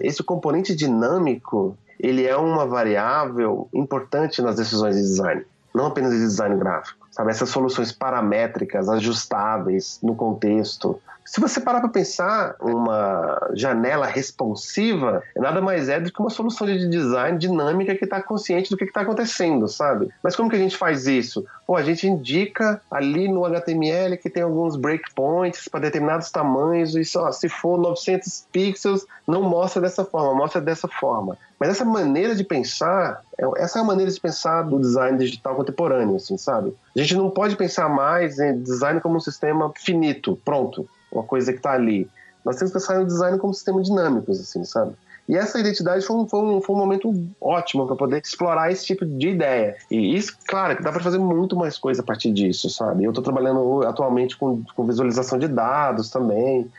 esse componente dinâmico, ele é uma variável importante nas decisões de design, não apenas de design gráfico. Sabe? Essas soluções paramétricas, ajustáveis no contexto, Se você parar para pensar, uma janela responsiva nada mais é do que uma solução de design dinâmica que está consciente do que está acontecendo, sabe? Mas como que a gente faz isso? Pô, a gente indica ali no HTML que tem alguns breakpoints para determinados tamanhos e só, se for 900 pixels, não mostra dessa forma, mostra dessa forma. Mas essa maneira de pensar, essa é a maneira de pensar do design digital contemporâneo, assim, sabe? A gente não pode pensar mais em design como um sistema finito, pronto, uma coisa que está ali. Nós temos que pensar no design como sistema dinâmico, assim, sabe? E essa identidade foi um momento ótimo para poder explorar esse tipo de ideia. E isso, claro, que dá para fazer muito mais coisa a partir disso, sabe? Eu estou trabalhando atualmente com visualização de dados também,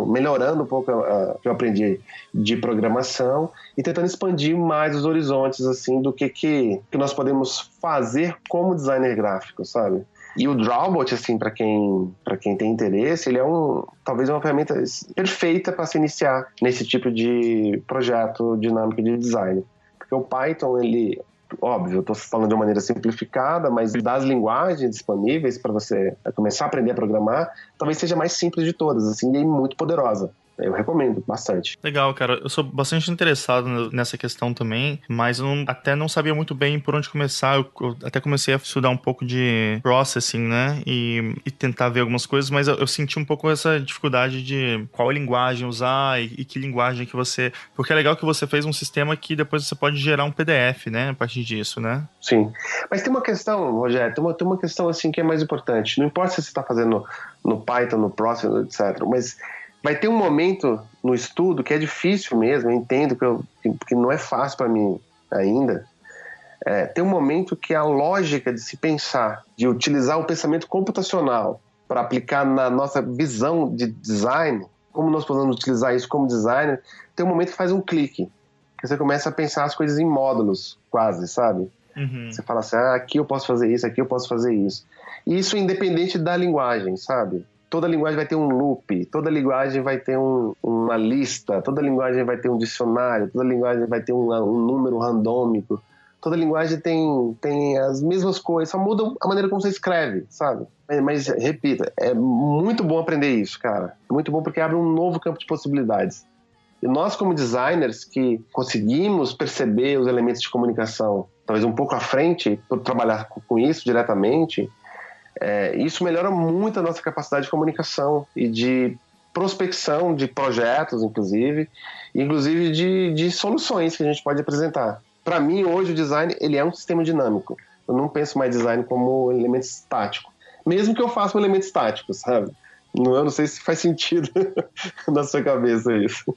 melhorando um pouco o que eu aprendi de programação e tentando expandir mais os horizontes, assim, do que nós podemos fazer como designer gráfico, sabe? E o Drawbot, assim, para quem tem interesse, ele é talvez uma ferramenta perfeita para se iniciar nesse tipo de projeto dinâmico de design. Porque o Python, ele, óbvio, eu estou falando de uma maneira simplificada, mas das linguagens disponíveis para você começar a aprender a programar, talvez seja a mais simples de todas, assim, e muito poderosa. Eu recomendo bastante. Legal, cara. Eu sou bastante interessado nessa questão também, mas eu até não sabia muito bem por onde começar. Eu até comecei a estudar um pouco de processing, né? E tentar ver algumas coisas, mas eu senti um pouco essa dificuldade de qual linguagem usar e que linguagem que você... Porque é legal que você fez um sistema que depois você pode gerar um PDF, né? A partir disso, né? Sim. Mas tem uma questão, Rogério, tem uma questão assim que é mais importante. Não importa se você está fazendo no Python, no processing, etc., mas... vai ter um momento no estudo que é difícil mesmo, eu entendo que não é fácil para mim ainda. Tem um momento que a lógica de se pensar, de utilizar o pensamento computacional para aplicar na nossa visão de design, como nós podemos utilizar isso como designer, tem um momento que faz um clique, que você começa a pensar as coisas em módulos, quase, sabe? Uhum. Você fala assim, aqui eu posso fazer isso, aqui eu posso fazer isso. E isso é independente da linguagem, sabe? Toda linguagem vai ter um loop, toda linguagem vai ter uma lista, toda linguagem vai ter um dicionário, toda linguagem vai ter um número randômico, toda linguagem tem as mesmas coisas, só muda a maneira como você escreve, sabe? Mas repita, é muito bom aprender isso, cara. É muito bom porque abre um novo campo de possibilidades. E nós, como designers, que conseguimos perceber os elementos de comunicação, talvez um pouco à frente, por trabalhar com isso diretamente... isso melhora muito a nossa capacidade de comunicação e de prospecção de projetos, inclusive de soluções que a gente pode apresentar. Para mim, hoje, o design ele é um sistema dinâmico. Eu não penso mais design como elemento estático. Mesmo que eu faça um elemento estático, sabe? Eu não sei se faz sentido na sua cabeça isso.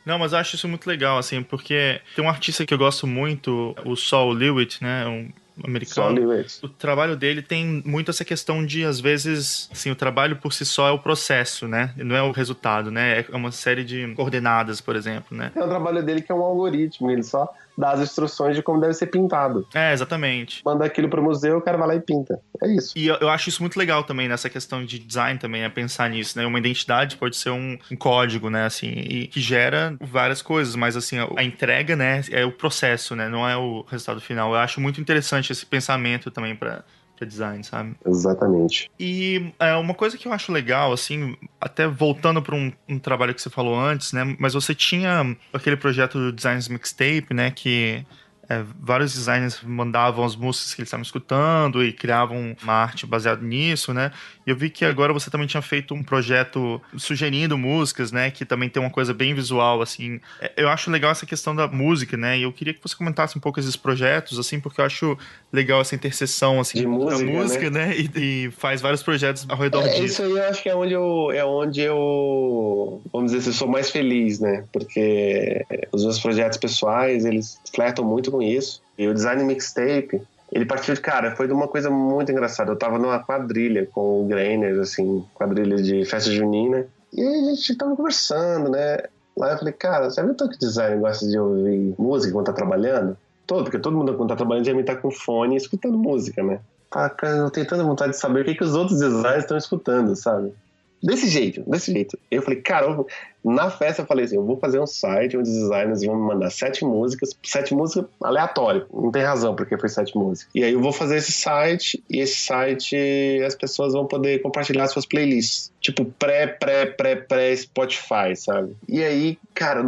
Não, mas eu acho isso muito legal, assim, porque tem um artista que eu gosto muito, o Saul Lewitt, né? Americano. O trabalho dele tem muito essa questão de, às vezes, assim, o trabalho por si só é o processo, né? Não é o resultado, né? É uma série de coordenadas, por exemplo, né? É o trabalho dele que é um algoritmo, ele só dá as instruções de como deve ser pintado. Exatamente. Manda aquilo pro museu, o cara vai lá e pinta. É isso. E eu acho isso muito legal também, nessa questão de design também, pensar nisso, né? Uma identidade pode ser um código, né? Assim, e que gera várias coisas, mas assim, a entrega, né? É o processo, né? Não é o resultado final. Eu acho muito interessante esse pensamento também para design, sabe? Exatamente. E uma coisa que eu acho legal, assim, até voltando para um trabalho que você falou antes, né? Mas você tinha aquele projeto do Designs Mixtape, né? Que vários designers mandavam as músicas que eles estavam escutando e criavam uma arte baseada nisso, né? E eu vi que agora você também tinha feito um projeto sugerindo músicas, né? Que também tem uma coisa bem visual, assim. Eu acho legal essa questão da música, né? E eu queria que você comentasse um pouco esses projetos, assim, porque eu acho legal essa interseção, assim, de música, da música, né? E faz vários projetos ao redor disso. Isso aí eu acho que é onde eu, vamos dizer assim, sou mais feliz, né? Porque os meus projetos pessoais, eles flertam muito com isso. E o Design Mixtape, ele partiu foi de uma coisa muito engraçada. Eu tava numa quadrilha com o Grainer, assim, quadrilha de festa junina, e aí a gente tava conversando, né? Lá eu falei, cara, você viu tanto que designer gosta de ouvir música quando tá trabalhando? Porque todo mundo quando tá trabalhando geralmente tá com fone e escutando música, né? Cara, eu tenho tanta vontade de saber o que os outros designers estão escutando, sabe? Desse jeito. Eu falei, cara, na festa eu falei assim, eu vou fazer um site onde os designers vão me mandar 7 músicas aleatório, não tem razão porque foi 7 músicas. E aí eu vou fazer esse site, e esse site as pessoas vão poder compartilhar suas playlists. Tipo, Spotify, sabe? E aí, cara,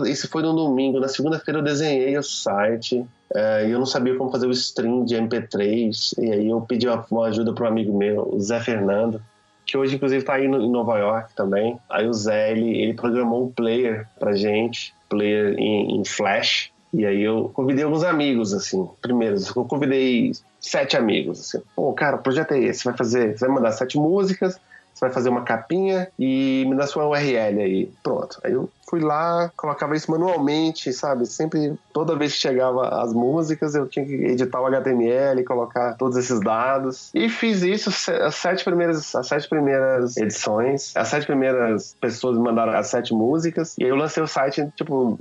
isso foi no domingo, na segunda-feira eu desenhei o site, e eu não sabia como fazer o stream de MP3, e aí eu pedi uma ajuda para um amigo meu, o Zé Fernando, que hoje inclusive tá aí em Nova York também. Aí o Zé, ele programou um player pra gente, player em Flash, e aí eu convidei alguns amigos, assim, primeiro, eu convidei 7 amigos, assim, pô, cara, o projeto é esse, você vai mandar 7 músicas, você vai fazer uma capinha e me dá sua URL aí. Pronto. Aí eu fui lá, colocava isso manualmente, sabe? Sempre, toda vez que chegava as músicas, eu tinha que editar o HTML, colocar todos esses dados. E fiz isso, as 7 primeiras edições. As 7 primeiras pessoas me mandaram as 7 músicas. E aí eu lancei o site, tipo,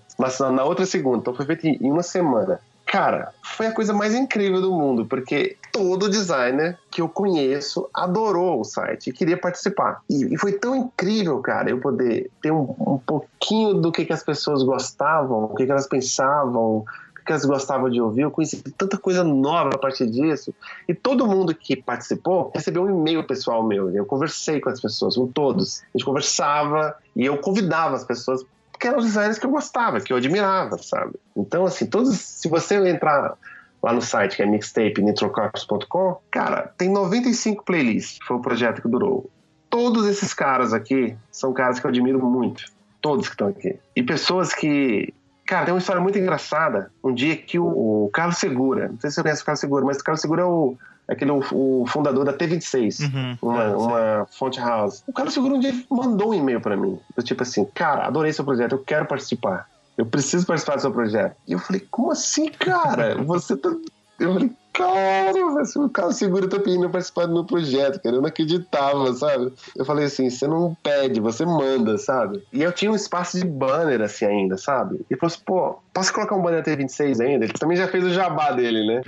na outra segunda. Então foi feito em uma semana. Cara, foi a coisa mais incrível do mundo, porque todo designer que eu conheço adorou o site e queria participar. E foi tão incrível, cara, eu poder ter um pouquinho do que as pessoas gostavam, o que elas pensavam, o que elas gostavam de ouvir. Eu conheci tanta coisa nova a partir disso. E todo mundo que participou recebeu um e-mail pessoal meu. Eu conversei com as pessoas, com todos. A gente conversava e eu convidava as pessoas, que eram os designers que eu gostava, que eu admirava, sabe? Então, assim, se você entrar lá no site, que é mixtapenitrocorps.com, cara, tem 95 playlists, foi o projeto que durou. Todos esses caras aqui são caras que eu admiro muito, todos que estão aqui. E pessoas que... Cara, tem uma história muito engraçada. Um dia que o Carlos Segura, não sei se você conhece o Carlos Segura, mas o Carlos Segura é o fundador da T26, uma font house. O Carlos Segura um dia mandou um e-mail pra mim, tipo assim, cara, adorei seu projeto, eu quero participar, eu preciso participar do seu projeto. E eu falei, como assim, cara? Eu falei, cara, o Carlos Segura tá pedindo participar do meu projeto, cara, eu não acreditava, sabe? Eu falei assim, você não pede, você manda, sabe? E eu tinha um espaço de banner assim ainda, sabe? E ele falou assim, pô, posso colocar um banner da T26 ainda? Ele também já fez o jabá dele, né?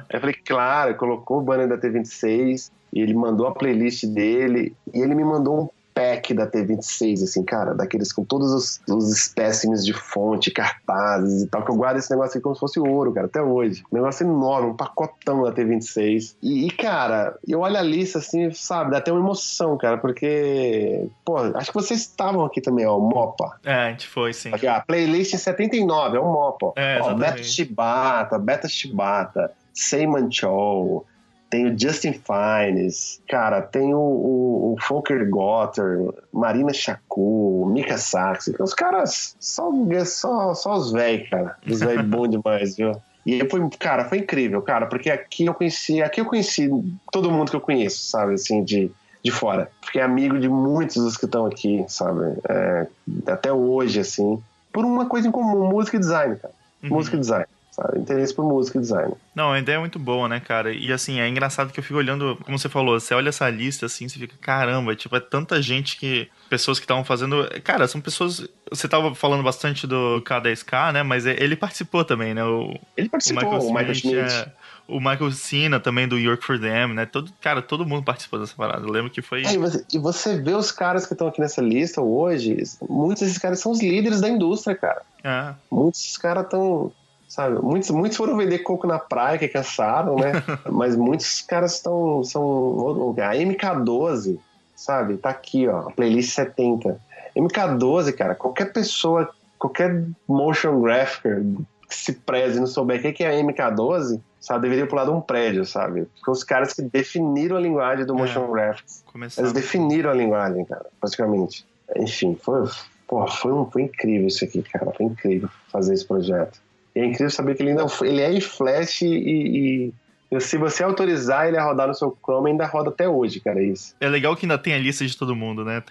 Aí eu falei, claro, colocou o banner da T26 e ele mandou a playlist dele e ele me mandou um pack da T26, assim, cara, daqueles com todos os espécimes de fonte, cartazes e tal, que eu guardo esse negócio aqui como se fosse ouro, cara, até hoje. Um negócio enorme, um pacotão da T26. E, cara, eu olho a lista, assim, sabe, dá até uma emoção, cara, porque, pô, acho que vocês estavam aqui também, ó, o Mopa. A gente foi, sim. Aqui, ó, playlist 79, é o Mopa. Ó, Beta Shibata, Seyman Chou, tem o Justin Fines, cara, tem o Volker Gotter, Marina Shakur, Mika Sax, os caras, só os velhos, cara, os velhos bons demais, viu? E foi incrível, cara, porque aqui eu conheci todo mundo que eu conheço, sabe, assim, de fora. Fiquei amigo de muitos dos que estão aqui, sabe, até hoje, assim, por uma coisa em comum, música e design, cara, música e design. Sabe? Interesse por música e design. Não, a ideia é muito boa, né, cara? E assim, é engraçado que eu fico olhando, como você falou, você olha essa lista assim, você fica, caramba, tipo, é tanta gente pessoas que estavam fazendo. Cara, são pessoas. Você tava falando bastante do K10K, né? Mas ele participou também, né? Ele participou, o Michael Schmidt. O Michael Cena também do York for Them, né? Todo mundo participou dessa parada. Eu lembro que foi. E você vê os caras que estão aqui nessa lista hoje, muitos desses caras são os líderes da indústria, cara. Muitos desses caras estão. Sabe, muitos foram vender coco na praia, que cansaram, né? Mas muitos caras são a MK12, sabe? Tá aqui, ó, a playlist 70. MK12, cara, qualquer pessoa, qualquer motion graphicer que se preze e não souber o que é a MK12, sabe, deveria pular de um prédio, sabe? Porque os caras que definiram a linguagem do motion graphics. Eles definiram a linguagem, cara, praticamente. Enfim, foi incrível isso aqui, cara. Foi incrível fazer esse projeto. E é incrível saber que ele é em Flash e se você autorizar ele a rodar no seu Chrome, ainda roda até hoje, cara, isso. É legal que ainda tem a lista de todo mundo, né?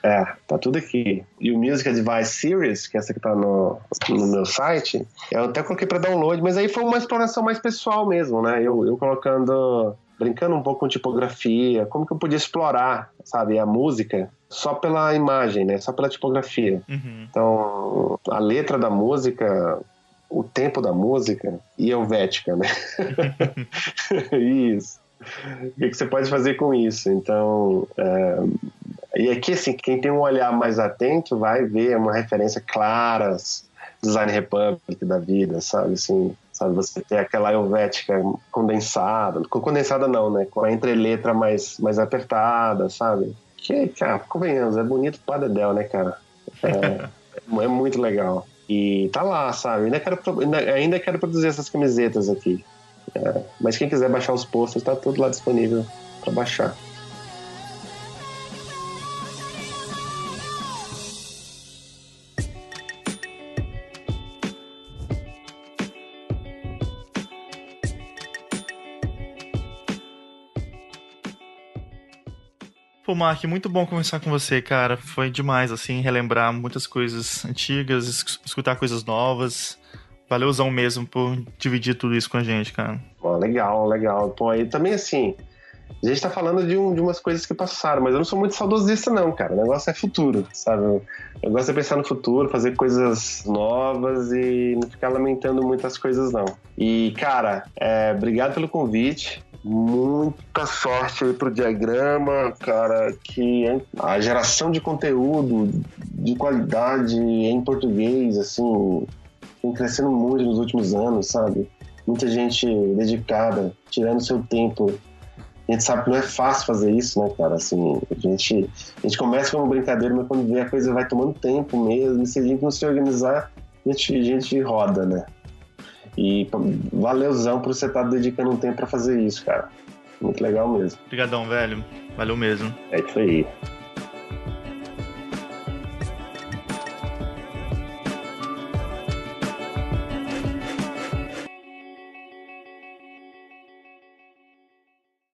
Tá tudo aqui. E o Music Advice Series, que é essa que tá no meu site, eu até coloquei pra download, mas aí foi uma exploração mais pessoal mesmo, né? Eu brincando um pouco com tipografia, como que eu podia explorar, sabe, a música só pela imagem, né? Só pela tipografia. Então, a letra da música, o tempo da música e a Helvética, né? Isso. O que você pode fazer com isso? Então, E aqui, assim, quem tem um olhar mais atento vai ver uma referência clara, Design Republic da vida, sabe? Assim, sabe, você ter aquela helvética condensada. Condensada não, né? Com a entreletra mais apertada, sabe? Que, cara, convenhamos, é bonito pra dedéu, né, cara? É muito legal. E tá lá, sabe? Ainda quero produzir essas camisetas aqui. Mas quem quiser baixar os posters, tá tudo lá disponível pra baixar. Pô, Mark, muito bom conversar com você, cara. Foi demais, assim, relembrar muitas coisas antigas, escutar coisas novas. Valeuzão mesmo por dividir tudo isso com a gente, cara. Pô, legal. Pô, aí também, assim, a gente tá falando de umas coisas que passaram, mas eu não sou muito saudosista, não, cara. O negócio é futuro, sabe? O negócio é pensar no futuro, fazer coisas novas e não ficar lamentando muitas coisas, não. E, cara, obrigado pelo convite. Muita sorte aí pro Diagrama, cara, que a geração de conteúdo de qualidade em português, assim, tem crescendo muito nos últimos anos, sabe? Muita gente dedicada, tirando seu tempo. A gente sabe que não é fácil fazer isso, né, cara? Assim, a gente começa como brincadeira, mas quando vê a coisa vai tomando tempo mesmo, e se a gente não se organizar, a gente roda, né? E valeuzão por você estar dedicando um tempo pra fazer isso, cara. Muito legal mesmo. Obrigadão, velho. Valeu mesmo. É isso aí.